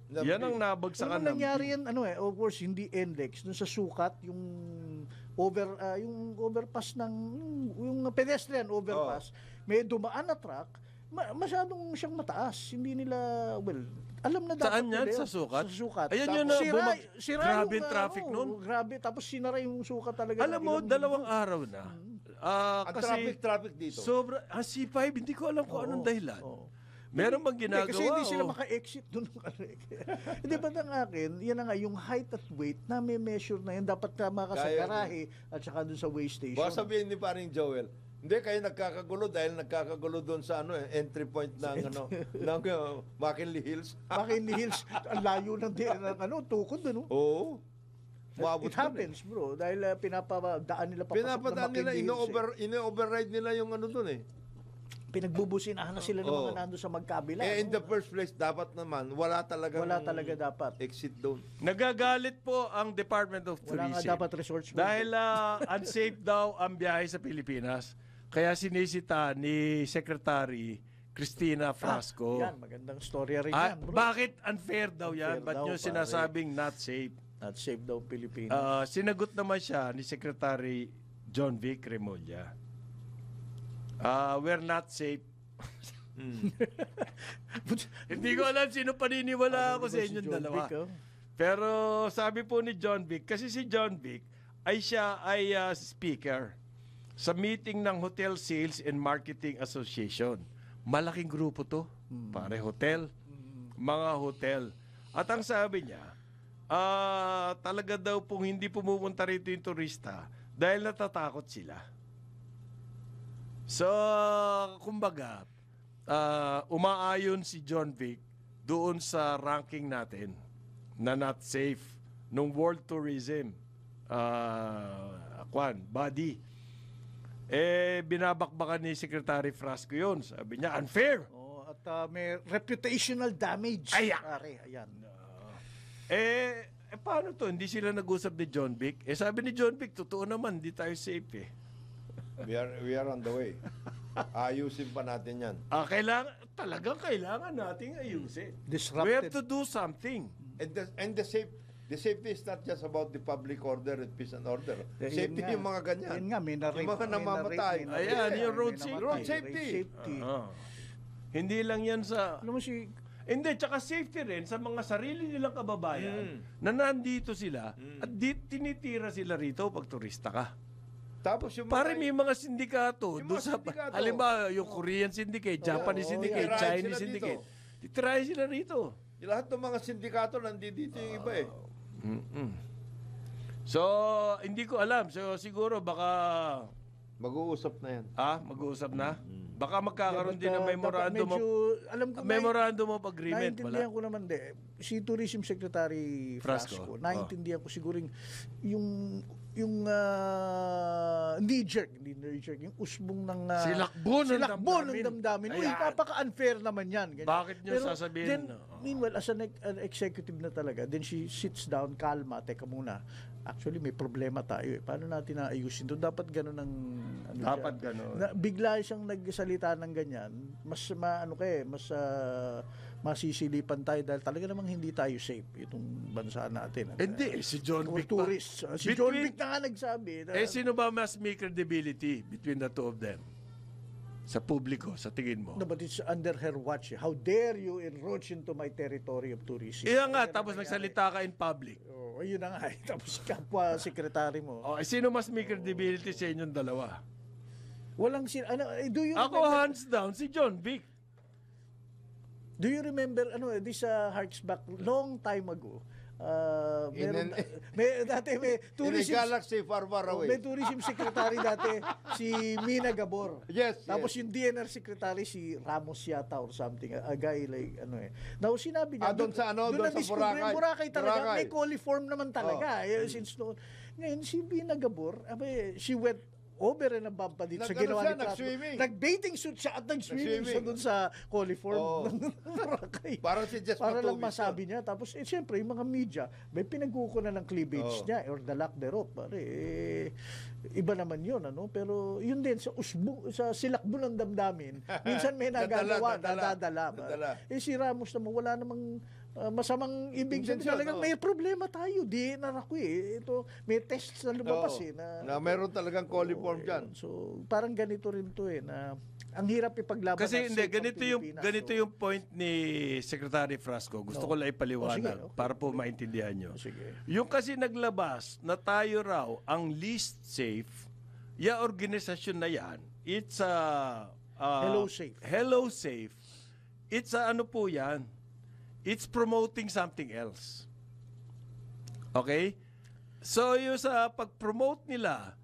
Yan ang nabagsakan Ano nangyari yan, of course, hindi NLEX, dun sa sukat, yung overpass ng, yung pedestrian overpass, may dumaan na truck, masyadong siyang mataas. Hindi nila, alam na dapat. Saan yan? nila Sa sukat? Sa sukat. Ayan yun na, Sira grabe yung traffic nun. Grabe, tapos sinara yung sukat talaga. Alam mo, dalawang araw na. Ang Kasi traffic dito. sobra, C5, hindi ko alam kung anong dahilan. Meron bang ginagawa? Kasi hindi sila maka-exit doon. Hindi ba ng akin, yan na nga, yung height at weight na may measure na yan, dapat tama ka sa Kaya- garahe at saka doon sa way station. Baka sabihin ni paring Joel, hindi kayo nagkakagulo dahil nagkakagulo doon sa entry point ng ng McKinley Hills. McKinley Hills, ang layo ng tukod doon. Oo. Umabot It doon happens, bro. Dahil pinapadaan nila papasok Pinapadaan ng nila, McKinley Hills. ino-override nila yung doon eh. Pinagbubusinahan na sila ng mga nando sa magkabila. In the first place, dapat naman, wala talaga dapat. exit doon. Nagagalit po ang Department of Wala nga Tourism. dapat resorts. Dahil unsafe daw ang biyahe sa Pilipinas. Kaya sinisita ni Secretary Cristina Frasco. Yan, magandang storya rin yan, bro. Bakit unfair daw yan? Unfair Ba't daw, nyo pare. sinasabing not safe? Not safe daw Pilipinas. Sinagot naman siya ni Secretary John Vic Remulla. We're not safe. Hindi ko alam sino paniniwala ako sa inyong dalawa. Pero sabi po ni John Vic, kasi si John Vic ay siya ay speaker sa meeting ng Hotel Sales and Marketing Association. Malaking grupo to. Pare hotel. Mga hotel. At ang sabi niya, talaga daw pong hindi pumupunta rito yung turista dahil natatakot sila. So, kumbaga, umaayon si John Vic doon sa ranking natin na not safe nung World Tourism body. Binabakbakan ni Secretary Frasco yun. Sabi niya, unfair. At may reputational damage. Ayan. Pare, ayan. Paano to? Hindi sila nag-usap ni John Vic. Sabi ni John Vic, totoo naman, hindi tayo safe eh. We are on the way. Ayusin pa natin yan. Talagang kailangan nating ayusin. Disrupted. We have to do something. And the safety is not just about the public order and peace and order. Yun Safety nga. yung mga ganyan. Yun nga, may na-rape. Yung mga namamatay. Ayan, yung road May safety. Road safety. Hindi lang yan sa... Alam mo si... Hindi, tsaka safety rin sa mga sarili nilang kababayan na nandito sila at tinitira sila rito pag turista ka. Tapos yung Pare may mga sindikato. Yung Doon mga sa, sindikato. halimbawa, yung Korean syndicate, Japanese syndicate, titirahin Chinese sila syndicate. dito. Titirahin sila rito. lahat ng mga sindikato nandito yung iba eh. So, hindi ko alam. So, siguro baka... Mag-uusap na yan. Mag-uusap na? Baka magkakaroon din ng memorandum of... alam ko Memorandum of agreement. Naintindihan Wala. ko naman si Tourism Secretary Frasco. Frasco. Naintindihan ko siguro yung knee-jerk, hindi knee-jerk, yung usbong ng... Silakbo ng damdamin. damdamin. Uy, Ayan. napaka-unfair naman yan. Ganyan. Bakit niyo sasabihin? Then, meanwhile, as an executive na talaga, then she sits down, kalma, teka muna. Actually, may problema tayo eh. Paano natin naayusin ito? Dapat gano'n ang... Dapat gano'n. Bigla siyang nagsalita ng ganyan, mas masisilipan tayo dahil talaga namang hindi tayo safe itong bansa natin. Hindi, si John Vic pa. Tourists. Si John Vic na nga nagsabi. Sino ba mas may credibility between the two of them? Sa publiko, sa tingin mo? No, but it's under her watch. How dare you encroach into my territory of tourism? Iya nga, tapos nagsalita ka in public. Oh, ayun na nga. Tapos kapwa sekretary mo. Sino mas may credibility sa inyong dalawa? Walang do you Ako remember, hands down, si John Vic. do you remember this harks back long time ago? Dati may In a tourism galaxy far, far away. may tourism secretary dati si Mina Gabor. Yes, Tapos yes. yung DNR secretary si Ramos yata or something, a guy like Now sinabi niya doon sa doon sa na-discover Boracay. yung Boracay talaga, Boracay. may coliform naman talaga since noon. Ngayon si Mina Gabor, she went over and above pa dito sa ginawa ni Plasco. nag-swimming. Nag-bathing suit siya at nag-swimming siya doon sa coliform ng Boracay. Parang si Jess Para lang Matuvis masabi niya. Tapos, siyempre, yung mga media, may pinagkukunan ng cleavage niya or the lack thereof. Pare, iba naman yun, Pero yun din, sa silakbo ng damdamin, minsan may nagagawa, nadadala. Si Ramos naman, wala namang masamang ibig sabihin. Talagang may problema tayo. DNR ako Ito, may tests na lumabas na meron talagang coliform dyan. So, parang ganito rin to na ang hirap ipaglaban. Kasi hindi, ganito yung point ni Secretary Frasco. Gusto ko lang ipaliwanag para po maintindihan nyo. Sige. Yung kasi naglabas na tayo raw ang least safe, organisasyon na yan, it's Hello Safe. Hello Safe. It's ano po yan? It's promoting something else. Okay? So, yung sa pag-promote nila,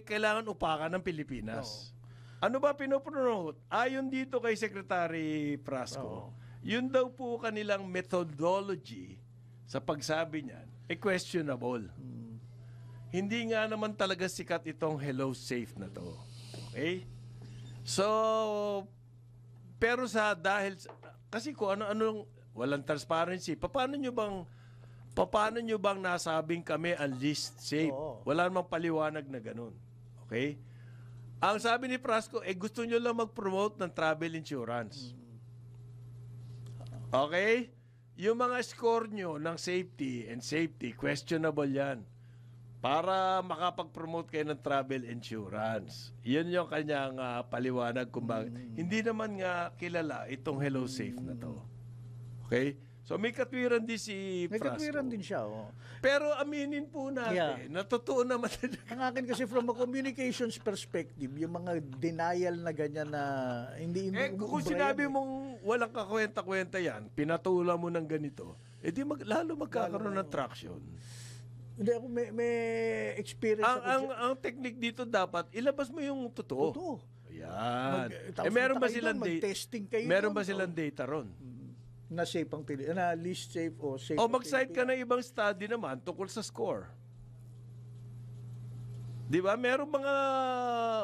kailangan upakan ng Pilipinas. Ano ba pinopromote? Ayon dito kay Secretary Frasco, yun daw po kanilang methodology sa pagsabi niyan, questionable. Hindi nga naman talaga sikat itong Hello Safe na to. Okay? So, pero dahil, kasi kung ano-anong walang transparency, paano nyo bang nasabing kami ang least safe? Wala namang paliwanag na ganun. Okay? Ang sabi ni Frasco, gusto nyo lang mag-promote ng travel insurance. Okay? Yung mga score nyo ng safety, questionable yan. Para makapag-promote kayo ng travel insurance. Yun yung kanyang paliwanag kung bakit. Hindi naman nga kilala itong Hello Safe na to. Okay? So may katwiran din si Frasco. May katwiran din siya. Pero aminin po natin, na totoo naman. Ang akin kasi from a communications perspective, yung mga denial na ganyan na hindi kung sinabi mong walang kakwenta-kwenta yan, pinatulan mo ng ganito, lalo magkakaroon ng traction. Hindi ako may experience ang technique dito dapat ilabas mo yung totoo. Totoo. Yan. Tapos Meron ba kayo silang doon, mag-testing kayo Meron doon, ba silang data ron? na safe ang na least safe o safe. O mag-cite ka ng ibang study naman tungkol sa score. Di ba? Meron mga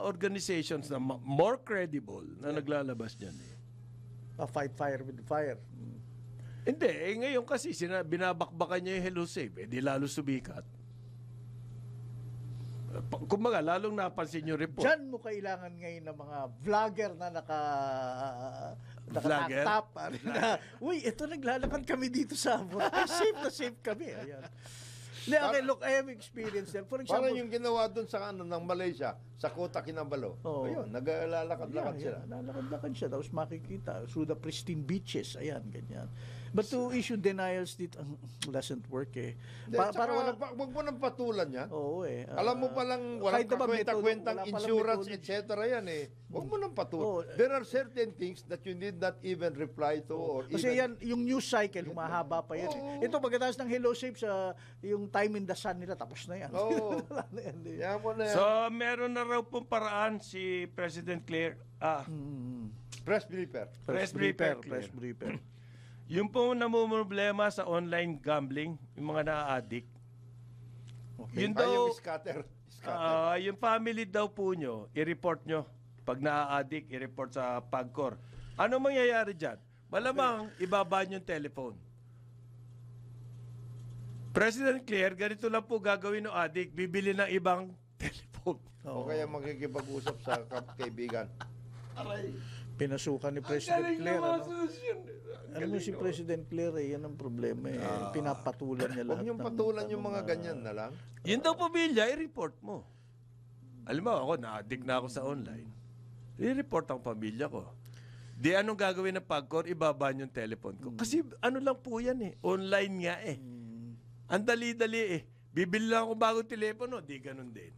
organizations na more credible na naglalabas niyan. Fight fire with fire. Hindi. Ngayon kasi binabakbakan niya yung Hello Safe. Di lalo sumikat. Kumbaga, lalong napansin yung report. Diyan mo kailangan ngayon ng mga vlogger na naka-tap. Uy, ito naglalakad kami dito sa Boracay. Safe na safe kami. Ayan. Okay, look, I have experience there. For example, parang yung ginawa doon sa ng Malaysia, sa Kota Kinabalu. Ayun, naglalakad-lakad sila. Lalakad-lakad siya. Tapos makikita through the pristine beaches. Ayan, ganyan. But to issue denials dito, doesn't work Para wag mo nang patulan yan. Oo Alam mo palang walang kwenta-kwentang insurance, etc. yan Wag mo nang patulan. There are certain things that you need not even reply to or kasi even... yan, yung news cycle, humahaba pa yan. Ito, pagkatapos ng Hello Safe sa yung time in the sun nila, tapos na yan. So, meron na raw pong paraan si President Claire. Press briefer. Press briefer. Yung po namumroblema sa online gambling, yung mga na-addict. Okay. Yun daw, scatter. Yung family daw po nyo, i-report nyo. Pag na-addict, i-report sa PAGCOR. Ano mangyayari dyan? Malamang, ibaba nyo yung telephone. President Claire, ganito lang po gagawin ng addict. Bibili ng ibang telephone. O kaya makikipag-usap sa kaibigan. Pinasukan ni President Claire. Alam mo si President Claire, yan ang problema. Pinapatulan niya Huwag lahat. niyong patulan yung mga ganyan na lang. Yun daw pamilya, i-report mo. Alam mo, ako, na-addict na ako sa online. I-report ang pamilya ko. Di anong gagawin ng PAGCOR? Ibaba yung telephone ko. Kasi ano lang po yan eh. Online nga eh. Ang dali-dali eh. Bibili lang ako bagong telepono. Di ganun din.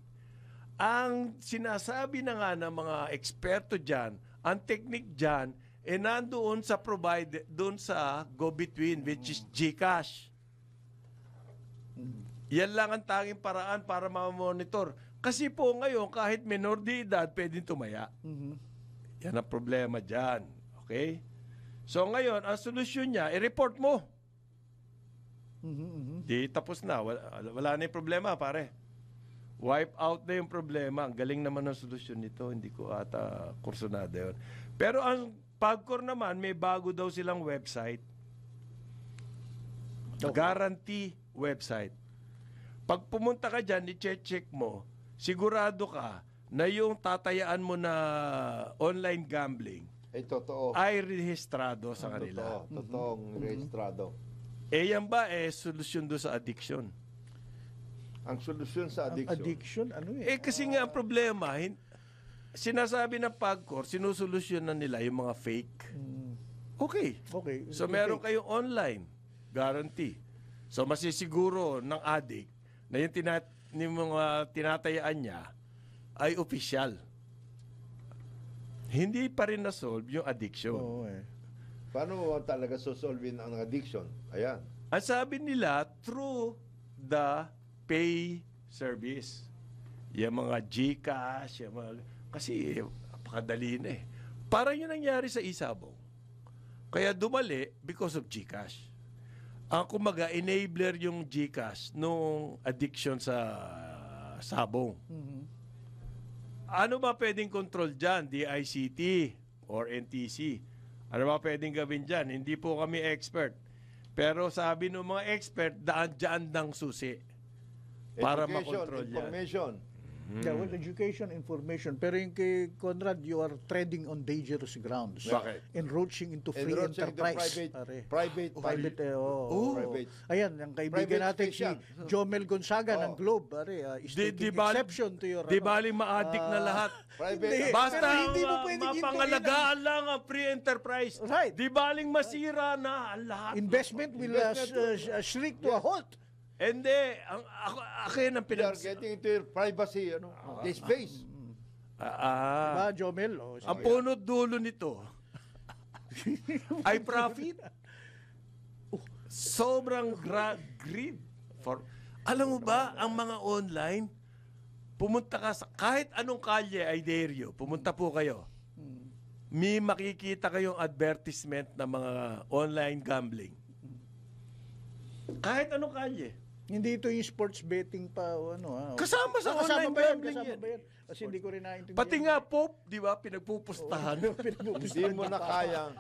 Ang sinasabi na nga ng mga eksperto dyan, ang technique dyan, nandoon sa provide, doon sa go-between, which is GCash. Yan lang ang tanging paraan para ma-monitor. Kasi po ngayon, kahit menor de edad, pwedeng tumaya. Yan ang problema dyan. Okay? So ngayon, ang solusyon niya, i-report mo. Di tapos na. Wala na yung problema, pare. Wipe out na yung problema. Ang galing naman ng solusyon nito. Hindi ko ata kursunada yun. Pero ang PAGCOR naman, may bago daw silang website. Guarantee website. Pag pumunta ka dyan, i-check mo, sigurado ka na yung tatayaan mo na online gambling Totoo. ay rehistrado sa kanila. Totoong rehistrado. Yan ba solusyon doon sa addiction? Ang solusyon sa addiction. Addiction, ano Kasi nga ang problema, sinasabi ng PAGCOR, sinusolusyonan nila yung mga fake. Okay. Okay. So meron kayong online guarantee. So masisiguro ng addict na yung mga tinatayaan niya ay official. Hindi pa rin na-solve yung addiction. Oo Paano mo talaga sosolvin ang addiction? Ayan. Ang sabi nila, through the pay service. Yung mga GCash, yung mga, kasi napakadali na eh. Parang yun nangyari sa Isabong. Kaya dumali because of GCash. Ang kumaga, enabler yung GCash nung addiction sa sabong. Ano ba pwedeng control dyan? DICT or NTC? Ano ba pwedeng gawin dyan? Hindi po kami expert. Pero sabi ng mga expert, daan-daan ng susi para makontrol yan. Information. Yeah, well, education, information. Pero yung kay Conrad, you are treading on dangerous grounds. Bakit? Enroaching into free Enroaching into enterprise. private Private, Private. Ayan, ang kaibigan Private natin space si yan. Jomel Gonzaga ng Globe, is taking exception to your... Di bali ma-addict na lahat. Private. Hindi. Basta Pero hindi mo pwedeng mapangalagaan lang ang free enterprise. Right. Di baling masira na ang lahat. Investment will shrink to a halt. Hindi. Akin ang We are pinag... getting into your privacy, the space. Diba, Jomel? Ang punot dulo nito ay profit. Sobrang greed. Alam mo ba, ang mga online, pumunta ka sa kahit anong kalye ay deryo, pumunta po kayo. May makikita kayong advertisement ng mga online gambling. Kahit anong kalye. Hindi ito yung sports betting pa o ano. Kasama sa online ba yan? gambling Kasama yan. ba yan? Kasi hindi ko rin naintindihan. Pati nga Pope, di ba, pinagpupustahan. Hindi mo na kayang.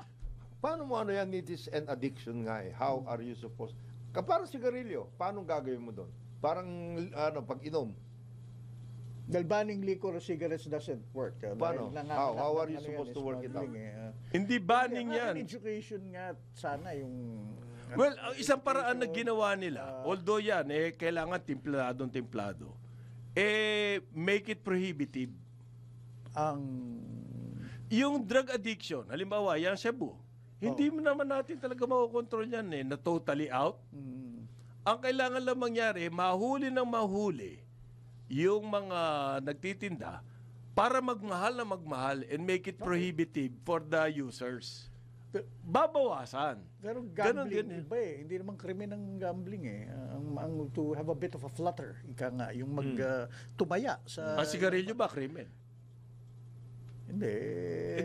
Paano mo ano yan? It is an addiction nga eh. How are you supposed... Parang sigarilyo, paano gagawin mo doon? Parang pag-inom. Dahil banning liquor or cigarettes doesn't work. Paano? How are you supposed to work it out? Hindi banning yan. Education nga sana yung... Well, ang isang paraan na ginawa nila, although yan, kailangan templado, make it prohibitive. Yung drug addiction, halimbawa, yan Cebu, hindi mo naman natin talaga makokontrol yan na totally out. Ang kailangan lang mangyari, mahuli ng mahuli yung mga nagtitinda para magmahal na magmahal and make it prohibitive for the users. Babawasan. Pero Ganon gambling, din eh. iba Hindi naman krimen ng gambling ang to have a bit of a flutter. Ika nga, yung tumaya sa... Ang sigarilyo ba, krimen? Hindi.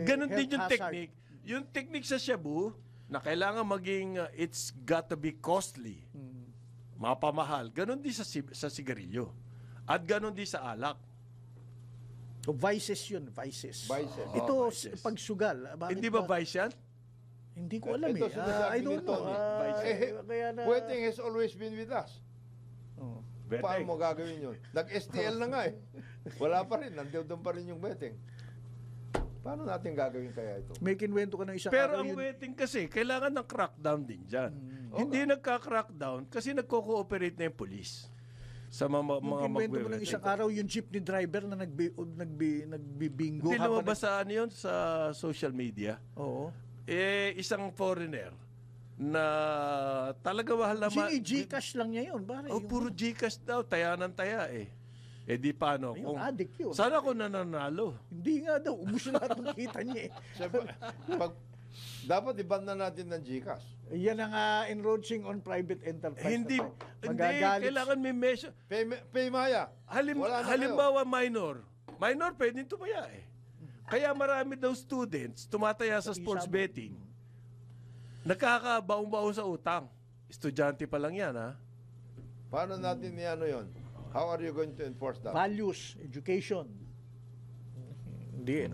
Ganon Health din yung hazard. technique. Yung technique sa Cebu, na kailangan maging, it's got to be costly. Mapamahal. Ganon din sa sigarilyo. At ganon din sa alak. O vices yun, vices. Vices. Ito, vices. pagsugal. Bakit Hindi ba vice yan? Hindi ko alam Ito, eh. sinasabi I ni don't know. Tony. Kaya na... Weteng has always been with us. Oh. Paano mo gagawin yun? Nag-STL na nga eh. Wala pa rin. Nandiyan pa rin yung betting. Paano natin gagawin kaya ito? May kinwento ka ng isang Pero araw ang yun. wetting kasi, kailangan ng crackdown din dyan. Hindi nagka-crackdown kasi nagko-cooperate na yung police sa mga Yung kinwento mo ng magwe-wetting. isang araw, yung jeepney driver na nagbibingo. Hindi lumabas sa ano yun, sa social media. Oo. Isang foreigner na talaga mahal na Gcash lang niya yun. Pare, yung- puro Gcash daw, taya ng taya eh. Di paano? Ayun, addict yun. Sana ako nananalo. Hindi nga daw. Ubus na lahat ng kita niya eh. Siyempre, dapat i-ban na natin ng GCash. Yan ang enroaching on private enterprise. Hindi, Magagalit. kailangan may measure. Pay Maya. Wala na Halimbawa minor. Minor, pwedeng tumaya eh. Kaya marami daw students tumataya sa sports betting. Nakakabaong-baong sa utang. Estudyante pa lang yan, ha? Paano natin ano yon? How are you going to enforce that? Values, education. Hindi.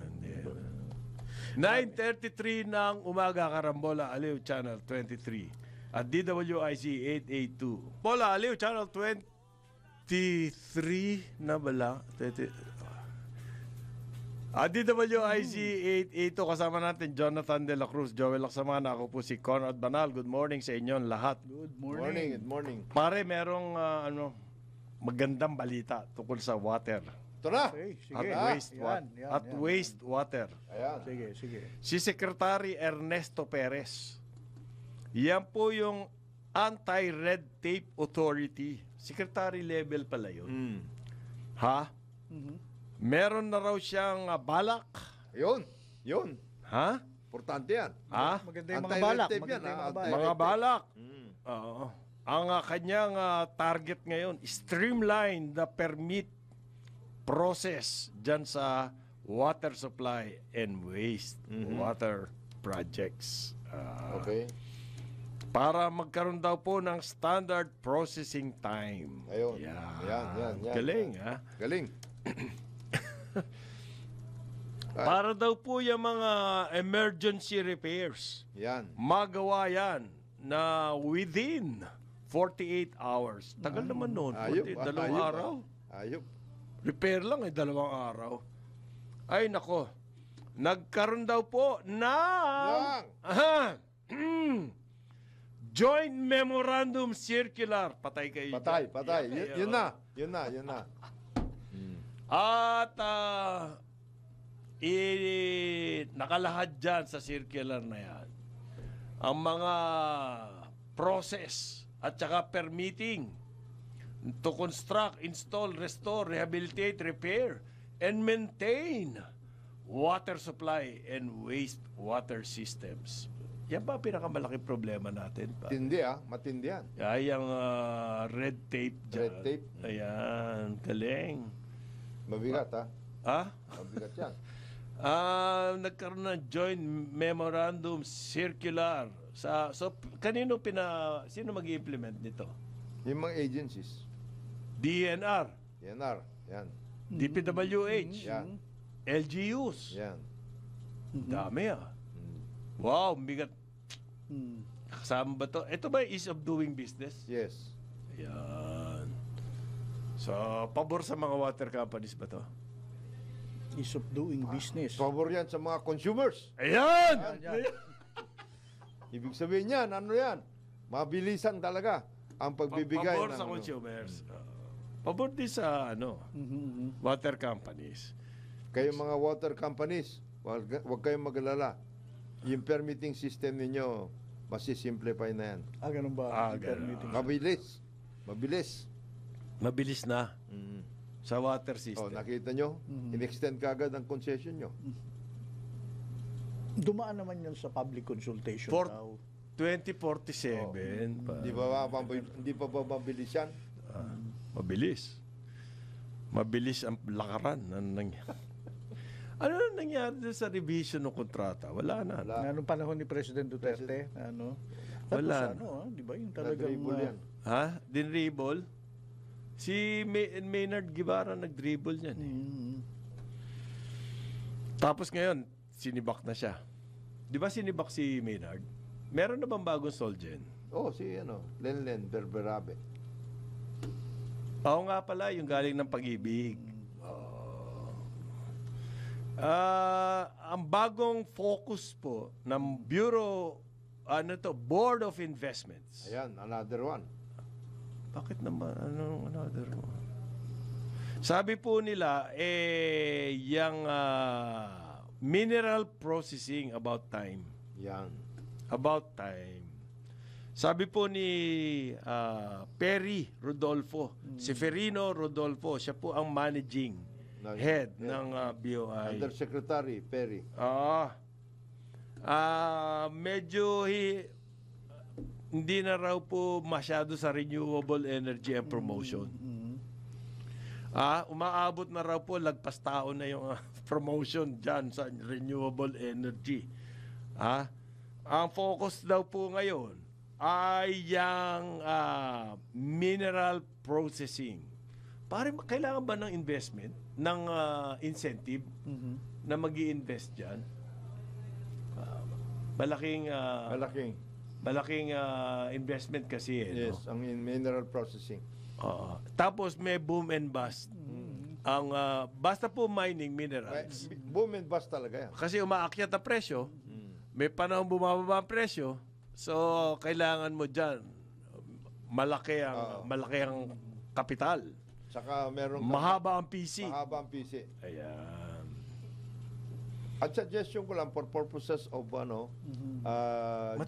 9:33 ng umaga, Karambola Aliw, Channel 23. At DWIC 882. Bola Aliw, Channel 23 na bala. At DWIC 882, kasama natin Jonathan De La Cruz, Joel Laksamana. Ako po si Conrad Banal. Good morning sa inyong lahat. Good Morning, good morning. Pare, merong magandang balita tungkol sa water. Ito na. Okay, sige. At wastewater. Yan, At yan. wastewater. Ayan. Sige. Si Secretary Ernesto Perez. Yan po yung Anti-Red Tape Authority. Secretary level pala yun. Ha? Meron na raw siyang balak. Yun. Ha? Importante yan. Ha? Maganda yung mga Anti-red balak. tape yan, Maganda yung ha? mga balak. Mga balak. Oo. Ang kanyang target ngayon, streamline the permit process dyan sa water supply and waste water projects. Okay. Para magkaroon daw po ng standard processing time. Ayun. Yan. Yan. Galing, ha? Galing. Para daw po yung mga emergency repairs, Yan. magawa yan na within 48 hours. Tagal naman noon. Ayop. 48, dalawang araw. Ayop. Repair lang dalawang araw. Ay, nako. Nagkaroon daw po ng Joint Memorandum Circular. Patay kayo. Patay. Yan. Yun na. At nakalahad dyan sa circular na yan ang mga process at saka permitting to construct, install, restore, rehabilitate, repair, and maintain water supply and wastewater systems. Yan ba ang pinakamalaking problema natin? Matindi yan. Ay, ang red tape dyan. Red tape. Ayan, galing. Mabigat ha. Ha? Mabigat yan. Nagkaroon ng joint memorandum circular. Sino mag-i-implement nito? Yung mga agencies. DNR, Yan. DPWH, Yan. LGUs. Yan. Dami Wow, bigat. Kasama ba to? Ito ba ease of doing business? Yes. Ayan. So, pabor sa mga water companies ba to? Ease of doing business. Pabor yan sa mga consumers. Ayan! Ibig sabihin yan, ano yan? Mabilisan talaga ang pagbibigay Pabor ng sa consumers. Pabor din sa water companies. Kayo mga water companies, huwag kayong mag-alala. Yung permitting system ninyo, masisimplify na yan. Ganun ba? Ganun. Mabilis. Mabilis na sa water system. Nakita nyo? In-extend ka agad ang concession nyo. Dumaan naman yan sa public consultation For daw. 2047. Hindi pa ba mabilis yan? Mabilis. Mabilis ang lakaran. Ano nangyari doon sa revision ng kontrata? Wala na. Anong panahon ni President Duterte? Wala. Tapos di ba yung talagang... Nadribble yan. Ha? Dinribol? Si Maynard Guevara nag-dribble niyan. Tapos ngayon, sinibak na siya. Di ba sinibak si Maynard? Meron na bang bagong Solgen? Si Lenlen Berberabe. Oo nga pala, yung galing ng Pag-ibig. Ang bagong focus po ng Board of Investments. Ayan, another one. Bakit naman? Anong another one? Sabi po nila, yung mineral processing about time. Yan. About time. Sabi po ni Perry Rodolfo, Seferino Rodolfo, siya po ang managing head ng BOI. Undersecretary Perry. Medyo hindi na raw po masyado sa renewable energy and promotion. Umaabot na raw po, lagpas tao na yung promotion dyan sa renewable energy. Ang focus daw po ngayon ay yung mineral processing. Pare, kailangan ba ng investment, ng incentive na mag-i-invest dyan? Malaking investment kasi. Yes, ang mineral processing. Tapos may boom and bust. Ang basta po mining minerals. Boom and bust talaga yan. Kasi umaakyat ang presyo, may panahon bumababa ang presyo, so kailangan mo diyan malaki ang kapital. Saka meron mahaba ang PC. Mahaba ang PC. Ayan. At suggestion ko lang for purposes of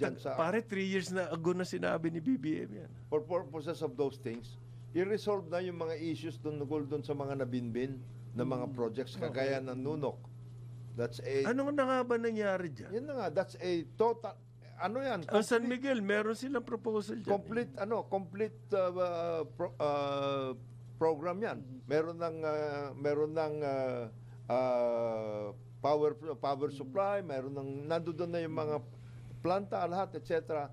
dyan sa, pare 3 years na ago na sinabi ni BBM yan. For purposes of those things, i-resolve na yung mga issues tungkol doon sa mga nabinbin na mga projects kagaya ng Nunok. That's a Ano na nga ba nangyari diyan? Yun na nga, that's a total yan? Ang San Miguel, meron silang proposal diyan. Complete program yan. Meron ng power supply, nandoon na yung mga planta, lahat, etc.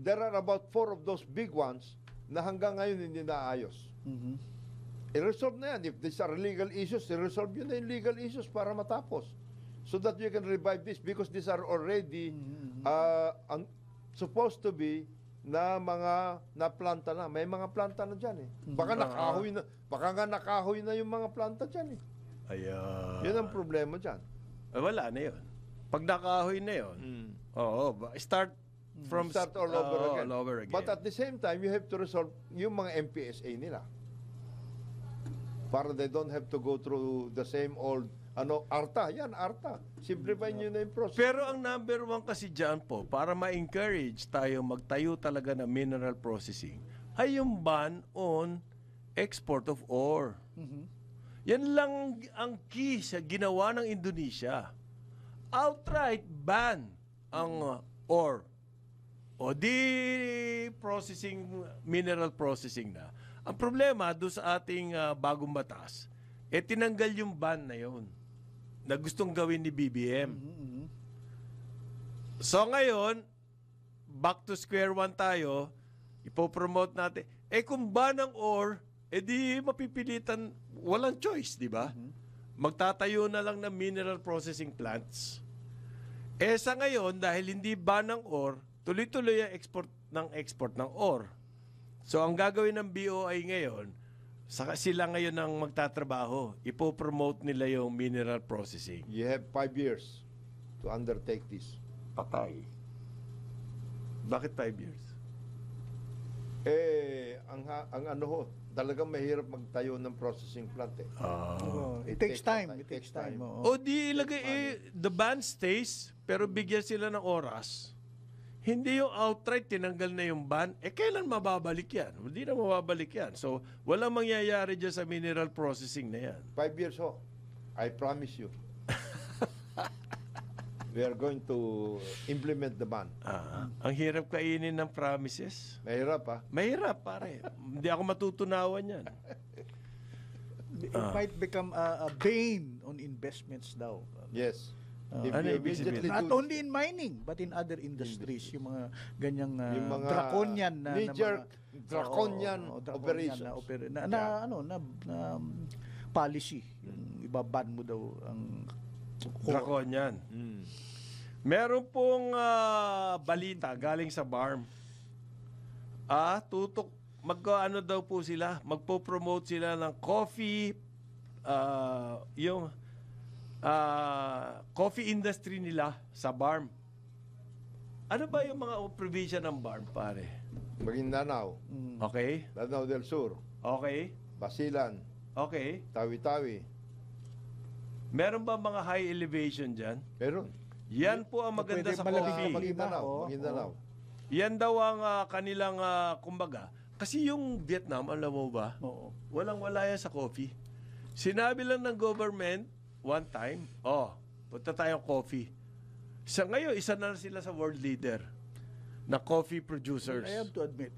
There are about 4 of those big ones na hanggang ngayon hindi naayos. I-resolve na yan. If these are legal issues, i-resolve yun na yung legal issues para matapos. So that you can revive this because these are already supposed to be na mga planta na. May mga planta na dyan eh. Baka nga nakahoy na yung mga planta dyan eh. Ayan. Yun ang problema dyan. Wala na yun. Pag nakahoy na yun, start all over again. But at the same time, you have to resolve yung mga MPSA nila. Para they don't have to go through the same old ARTA. Yan, ARTA. Simplify nyo na yung process. Pero ang number 1 kasi dyan po, para ma-encourage tayo magtayo talaga ng mineral processing, ay yung ban on export of ore. Yan lang ang key sa ginawa ng Indonesia. Outright ban ang ore. O di mineral processing na. Ang problema doon sa ating bagong batas, tinanggal yung ban na yon na gustong gawin ni BBM. So ngayon, back to square one tayo, ipopromote natin. Kung ban ang ore, di mapipilitan, walang choice, di ba? Magtatayo na lang ng mineral processing plants. Sa ngayon, dahil hindi ban ng ore, tuloy-tuloy ang export ng ore. So, ang gagawin ng BOI ngayon, sila ngayon ang magtatrabaho. Ipopromote nila yung mineral processing. You have 5 years to undertake this. Patay. Bakit 5 years? Talagang mahirap magtayo ng processing plant eh. It takes time. It takes time. O di ilagay, the ban stays, pero bigyan sila ng oras. Hindi yung outright tinanggal na yung ban, kailan mababalik yan? Hindi na mababalik yan. So, walang mangyayari dyan sa mineral processing na yan. 5 years I promise you. We are going to implement the ban. Ang hirap kainin ng promises. Mahirap Mahirap, pare. Hindi ako matutunawan yan. It might become a bane on investments daw. Yes. If Ano you ibig sabihin? immediately Not do- only in mining, but in other industries, yung mga ganyang Yung mga draconian na knee-jerk, mga- draconian draconian operations. na policy. Yung ibaban mo daw ang Draconian. Meron pong balita galing sa BARM. Mag-ano daw po sila, magpo-promote sila ng coffee, yung coffee industry nila sa BARM. Ano ba yung mga probinsya ng BARM, pare? Maguindanao, Okay? Lanao del Sur, Okay? Basilan, Okay? Tawi-Tawi. Meron ba mga high elevation dyan? Meron. Yan po ang maganda Pwede sa malamig coffee. kapag- Maguindanao, Oo, Maguindanao. Yan daw ang kanilang kumbaga. Kasi yung Vietnam, alam mo ba? Oo. Walang-wala yan sa coffee. Sinabi lang ng government one time, punta tayong coffee. Sa ngayon, isa na sila sa world leader na coffee producers. I have to admit,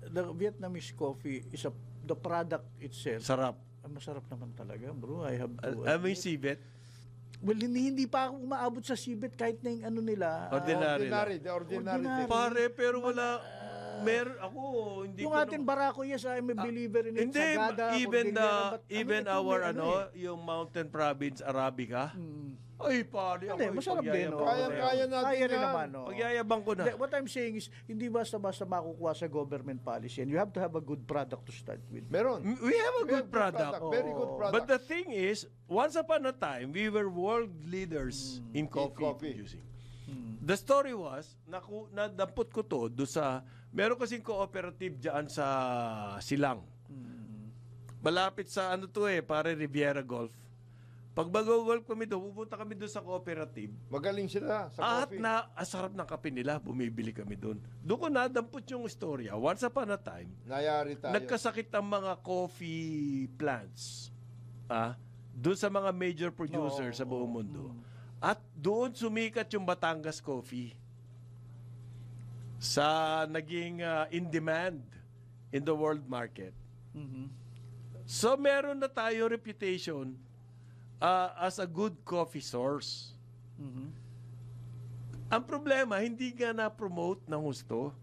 the Vietnamese coffee is the product itself. Sarap. Masarap naman talaga, bro. I have to Alam mo yung civet? Well, hindi pa ako umaabot sa sibet kahit na yung ano nila. Ordinary lang. The ordinary. Ordinary. taste. Pare, pero wala... Ako, hindi yung ko atin barako, yes, I'm a believer in it. Hindi, Sagada, even Cordillera, but even ito our may yung Mountain Province Arabica. Ay, pare, Hindi, masarap din. pagyayabang Oh. ko na Kaya yan. natin Kaya rin yan. naman. Oh. Pagyayabang ko na. Hindi, what I'm saying is, hindi basta-basta makukuha sa government policy. And you have to have a good product to start with. Meron. We have a good product. Very good product. But the thing is, once upon a time, we were world leaders in coffee producing. The story was, nadampot ko to doon sa, meron kasing cooperative dyan sa Silang. Malapit sa pare Riviera Golf. Pag mag-golf kami doon, pupunta kami doon sa cooperative. Magaling sila sa At coffee. asarap ng kape nila, bumibili kami doon. Doon ko nadampot yung istorya. Once upon a time, Nayari tayo. nagkasakit ang mga coffee plants doon sa mga major producers sa buong mundo. At doon sumikat yung Batangas Coffee sa naging in demand in the world market. So meron na tayo reputation as a good coffee source. Ang problema, hindi nga na-promote ng husto.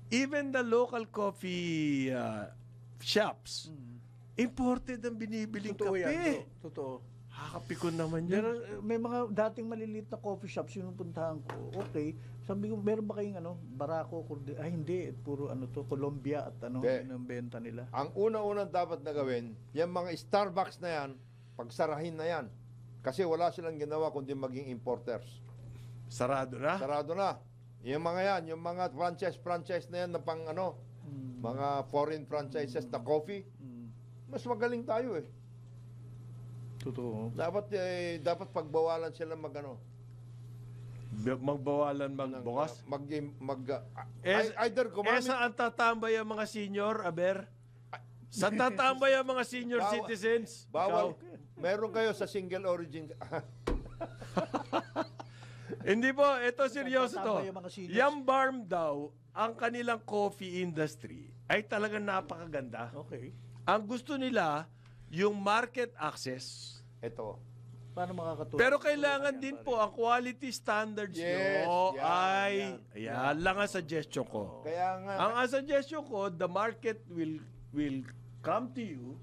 Even the local coffee shops, imported ang binibiling Totoo kape. yan, bro. Totoo. Hakapikon naman yan. May mga dating maliliit na coffee shops yung puntahan ko. Okay. Sabi ko, meron ba kayong Barako, hindi. Puro Colombia at Hindi. yun ang benta nila. Ang una-unang dapat na gawin, yung mga Starbucks na yan, pagsarahin na yan. Kasi wala silang ginawa kundi maging importers. Sarado na? Sarado na. Yung mga yan, yung mga franchise na yan na pang mga foreign franchises na coffee, mas magaling tayo eh. Totoo. Dapat pagbawalan sila Magbawalan magbukas? Either gumamit. Saan tatambay ang mga senior, Aber? Saan tatambay ang mga senior Bawal. citizens? Bawal. Meron kayo sa single origin. Hindi po, ito seryoso to. Tatambay ang mga seniors. Yung BARM daw, ang kanilang coffee industry ay talagang napakaganda. Okay. Ang gusto nila, yung market access. Ito. Paano makakatulong? Pero kailangan din po ang quality standards Yes, nyo yan. ayan lang ang suggestion ko. Kaya nga, Ang suggestion ko, the market will come to you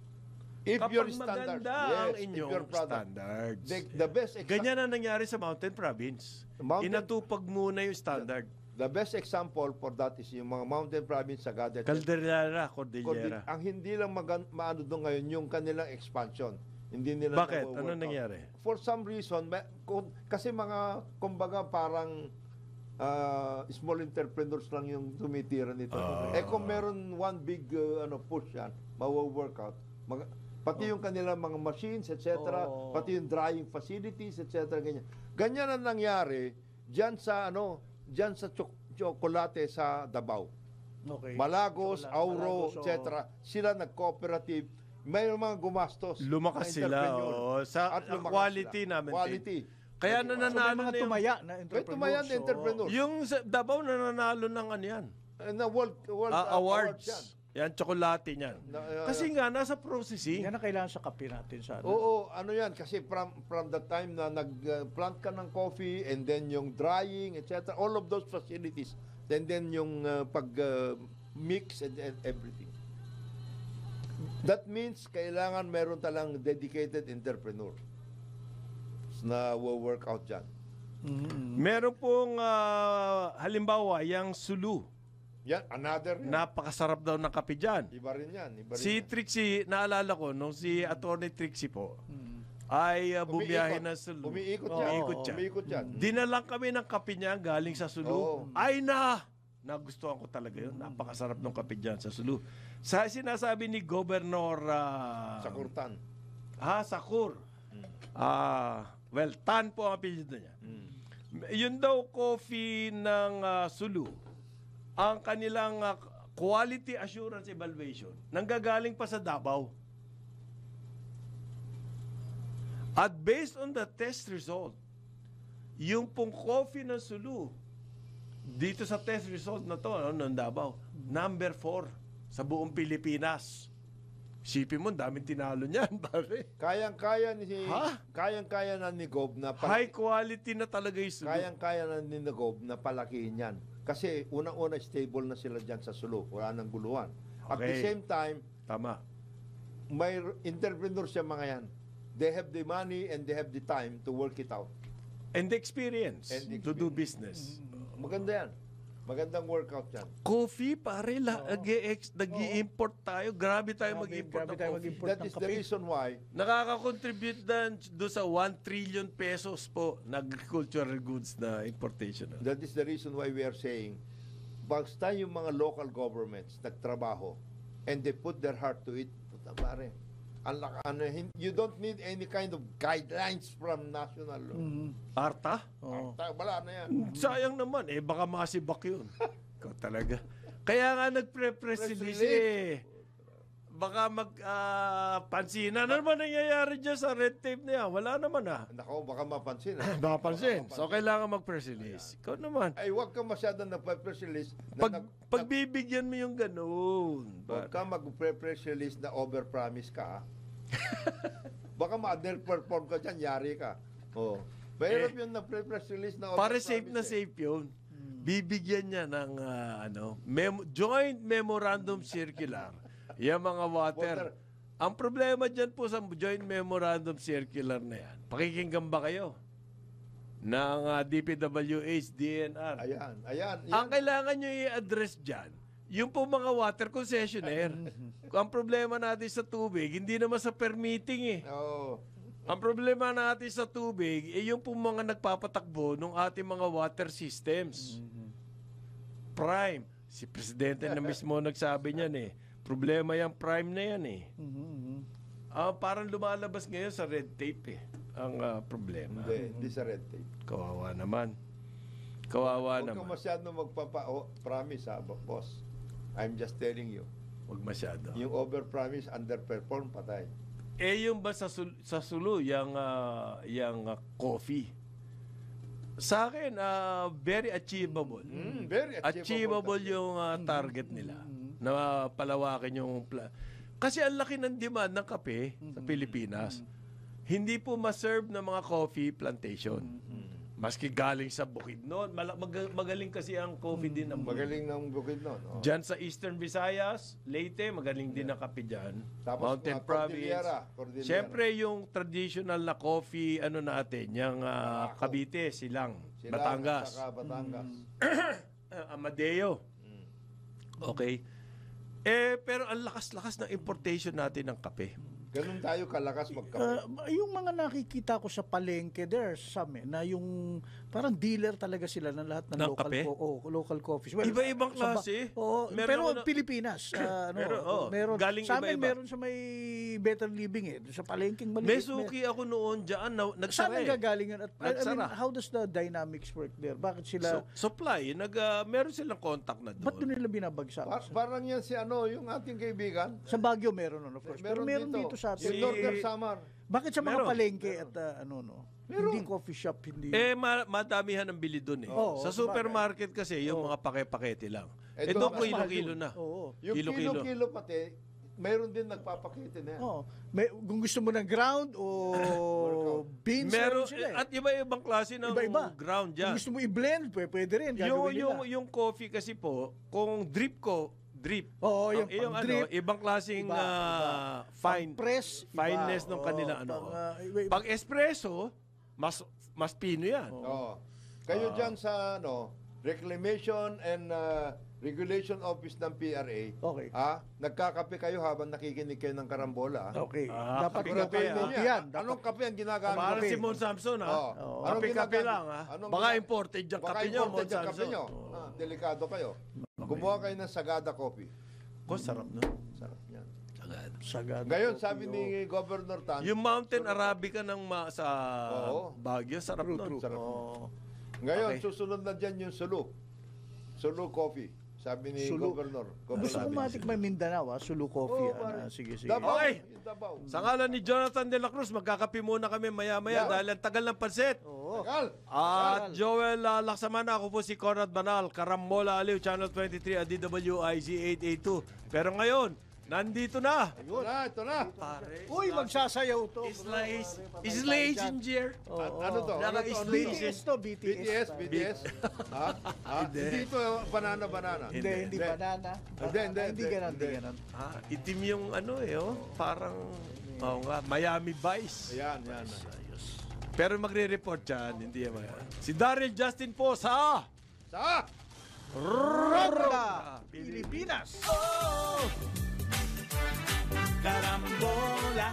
if kapag your standards, maganda ang if inyong your product, standards. the best Ganyan ang nangyari sa Mountain Province. Inatupag muna yung standard. The best example for that is yung mga mountain province sa Gadet. Caldera, Cordillera. Ang hindi lang maano doon ngayon yung kanilang expansion. Hindi nila Bakit? na-work Ano out. nangyari? For some reason, kasi kumbaga parang small entrepreneurs lang yung tumitira nito. Kung meron one big push yan, mawo-work out. Pati yung kanilang mga machines, etc. Pati yung drying facilities, etc. Ganyan ang nangyari diyan sa tsokolate sa Davao. Okay. Malagos, Auro, Malagos, etc. Sila nag-cooperative. May mga gumastos. Lumakas na sila. entrepreneur. Sa At lumakas quality sila. namin. Quality. Kaya So, may nananalo mga na yung... tumaya na May entrepreneurs. tumayan entrepreneur. Yung sa Davao nananalo ng ano yan. Na world Awards. yan. Yan, tsokolate niyan. Kasi nga, nasa processing. Yan ang kailangan sa kape natin sana. Oo, ano yan, kasi from the time na nag-plant ka ng coffee and then yung drying, etc., all of those facilities, and then yung pag-mix and everything. That means kailangan meron talang dedicated entrepreneur na work out dyan. Meron pong, halimbawa, yung Sulu. Yan, another. Napakasarap daw ng kape dyan. Iba rin yan. Si Trixie, naalala ko, nung si Attorney Trixie po, ay bumiyahe na Sulu. Umiikot yan. Umiikot yan. Dinalang kami ng kape niya galing sa Sulu. Oo. Ay nagustuhan ko talaga yun. Napakasarap ng kape dyan sa Sulu. Sa sinasabi ni Governor Sakurtan. Sakur. Well, Tan po ang apelyido niya. Yun daw coffee ng Sulu. Ang kanilang quality assurance evaluation nanggagaling pa sa Davao. At based on the test result, yung pong coffee ng Sulu, dito sa test result na to, ng Davao, number 4 sa buong Pilipinas. Sipin mo, daming tinalo niyan, pare. Kayang-kaya na ni Gob na High quality na talaga yung Sulu. Kayang-kaya na ni Gob na palakihin yan. Kasi unang-una stable na sila dyan sa Sulu. Wala nang guluhan. At the same time, tama. May entrepreneur siya mga yan. They have the money and they have the time to work it out. And the experience, to do business. Maganda yan. Magandang workout yan. Coffee, pare, nag-i-import tayo. Grabe tayo mag-import ng coffee. That is the reason why Nakaka-contribute doon sa 1 trillion pesos po na agricultural goods na importation. That is the reason why we are saying, basta yung mga local governments nagtrabaho and they put their heart to it, puta pare, you don't need any kind of guidelines from national law. Arta? Wala na yan. Sayang naman, baka masibak yun. Ikaw talaga. Kaya nga nagpre-press release Baka pansinan. Ano naman nangyayari dyan sa red tape na yan? Wala naman Nako, baka mapansin. Baka pansin. So, kailangan mag-press release. Ikaw naman. Ay, huwag ka masyadong nag-press release. Pagbibigyan mo yung ganun. Huwag ka mag-press release na over-promise ka. Baka ma-underperform ka dyan, yari ka. Mahirap yun na press release na over-promise. Para safe na safe yun. Bibigyan niya ng joint memorandum circular. Yung mga water. Ang problema dyan po sa joint memorandum circular na yan, pakikinggan ba kayo ng DPWH, DNR? Ayan. Ang kailangan nyo i-address dyan, yung po mga water concessionaire. Ang problema natin sa tubig, hindi naman sa permitting Ang problema natin sa tubig, yung po mga nagpapatakbo ng ating mga water systems. Prime. Si Presidente na mismo nagsabi niyan Problema yung prime na yan parang lumalabas ngayon sa red tape ang problema. Hindi sa red tape. Kawawa naman. Huwag ka masyado promise boss. I'm just telling you. Huwag masyado. Yung over-promise, under-perform, patay. Yung ba sa Sulu, yung coffee? Sa akin, very achievable. Very achievable yung target nila. Na palawakin yung kasi ang laki ng demand ng kape sa Pilipinas. Hindi po ma-serve ng mga coffee plantation. Maski galing sa Bukidnon. Magaling kasi ang coffee din. Magaling ng Bukidnon. Diyan sa Eastern Visayas, Leyte, magaling din ang kape dyan. Tapos Mountain Province. Cordillera. Siyempre yung traditional na coffee, natin, yung Cavite, Silang, Batangas. Amadeo. Okay. Pero ang lakas-lakas ng importation natin ng kape. Ganun tayo kalakas magkape. Yung mga nakikita ko sa palengke, there's some na yung parang dealer talaga sila ng lahat ng local kape? Local coffees. Well, iba-ibang klase. Pero Pilipinas. Meron. Galing sa amin iba-iba. meron sa may Better Living Sa palengking maliit. May suki ako noon dyan. Saan Nagsara nagagaling yan? How does the dynamics work there? Bakit sila... Supply. Meron silang contact na doon. Ba't doon nila binabagsak? Parang yan yung ating kaibigan. Sa Baguio meron, of course. Pero meron dito sa atin. Si Northern Samar. Bakit sa mga palengke at hindi coffee shop, hindi... Madamihan ang bili doon Oo, sa supermarket kasi, yung mga pake-pakete lang. Ito, Ito mas kilo-kilo na. Oo. Yung Kilo-kilo. kilo-kilo pati, mayroon din nagpapakita na yan. Oo. Kung gusto mo ng ground o beans, Meron, sila eh. at iba-ibang klase ng Iba-iba. ground Kung dyan. gusto mo i-blend, pwede rin. Yung, Gagawin nila. yung coffee kasi po, kung drip. Oo, yung Yung pang-drip, ibang klaseng iba. fine, Pang-press, iba. fineness ng Oo, kanila. Ano. iba-iba. Pag espresso, mas pino yan. Oo. Kayo dyan sa Reclamation and Regulation Office ng PRA, Okay. nagkakape kayo habang nakikinig kayo ng karambola. Okay. Dapat kape-kape, kape ah. yan. Anong kape ang ginagamit? Para kape. si Mon Samson, ha? Oo. Anong Kape-kape ginagamit? lang, ha? Anong Baka gina- imported yung Baka kape nyo, Mon imported yung kape Samson. nyo. Delikado kayo. Kumuha kayo ng Sagada Coffee. Ko, sarap na. Sarap yan. Sagad. Ngayon, sabi ni Governor Tan, Yung Mountain Arabica sa Oo. Baguio, sarap nun. sarap. Oo. Ngayon, Okay. susunod na dyan yung Sulu. Sulu Coffee. Sabi ni Sulu. Governor. Gusto ko matik may Mindanao, Sulu Coffee. Oo, pare. Sige, sige. Davao. Okay. Yung Davao. Sa ngalan ni Jonathan De La Cruz, magkakape muna kami maya-maya Yeah. dahil ang tagal ng pansit. Oo. Tagal. At Joel Laksamana, ako po si Conrad Banal, Karambola Aliw, Channel 23 at DWIZ 882. Pero ngayon, nandito na. Ito na. Pare. Uy, magsasayaw to. Isla Ginger. Ano to? Ano to? Ano to? BTS to, BTS. BTS? Hindi ito banana. Hindi banana. Hindi ganon, hindi ganon. Itim yung parang Miami Vice. Yan. Pero magre-report yan, hindi yan. Si Daryl Justin po sa Roda, Pilipinas. Carambola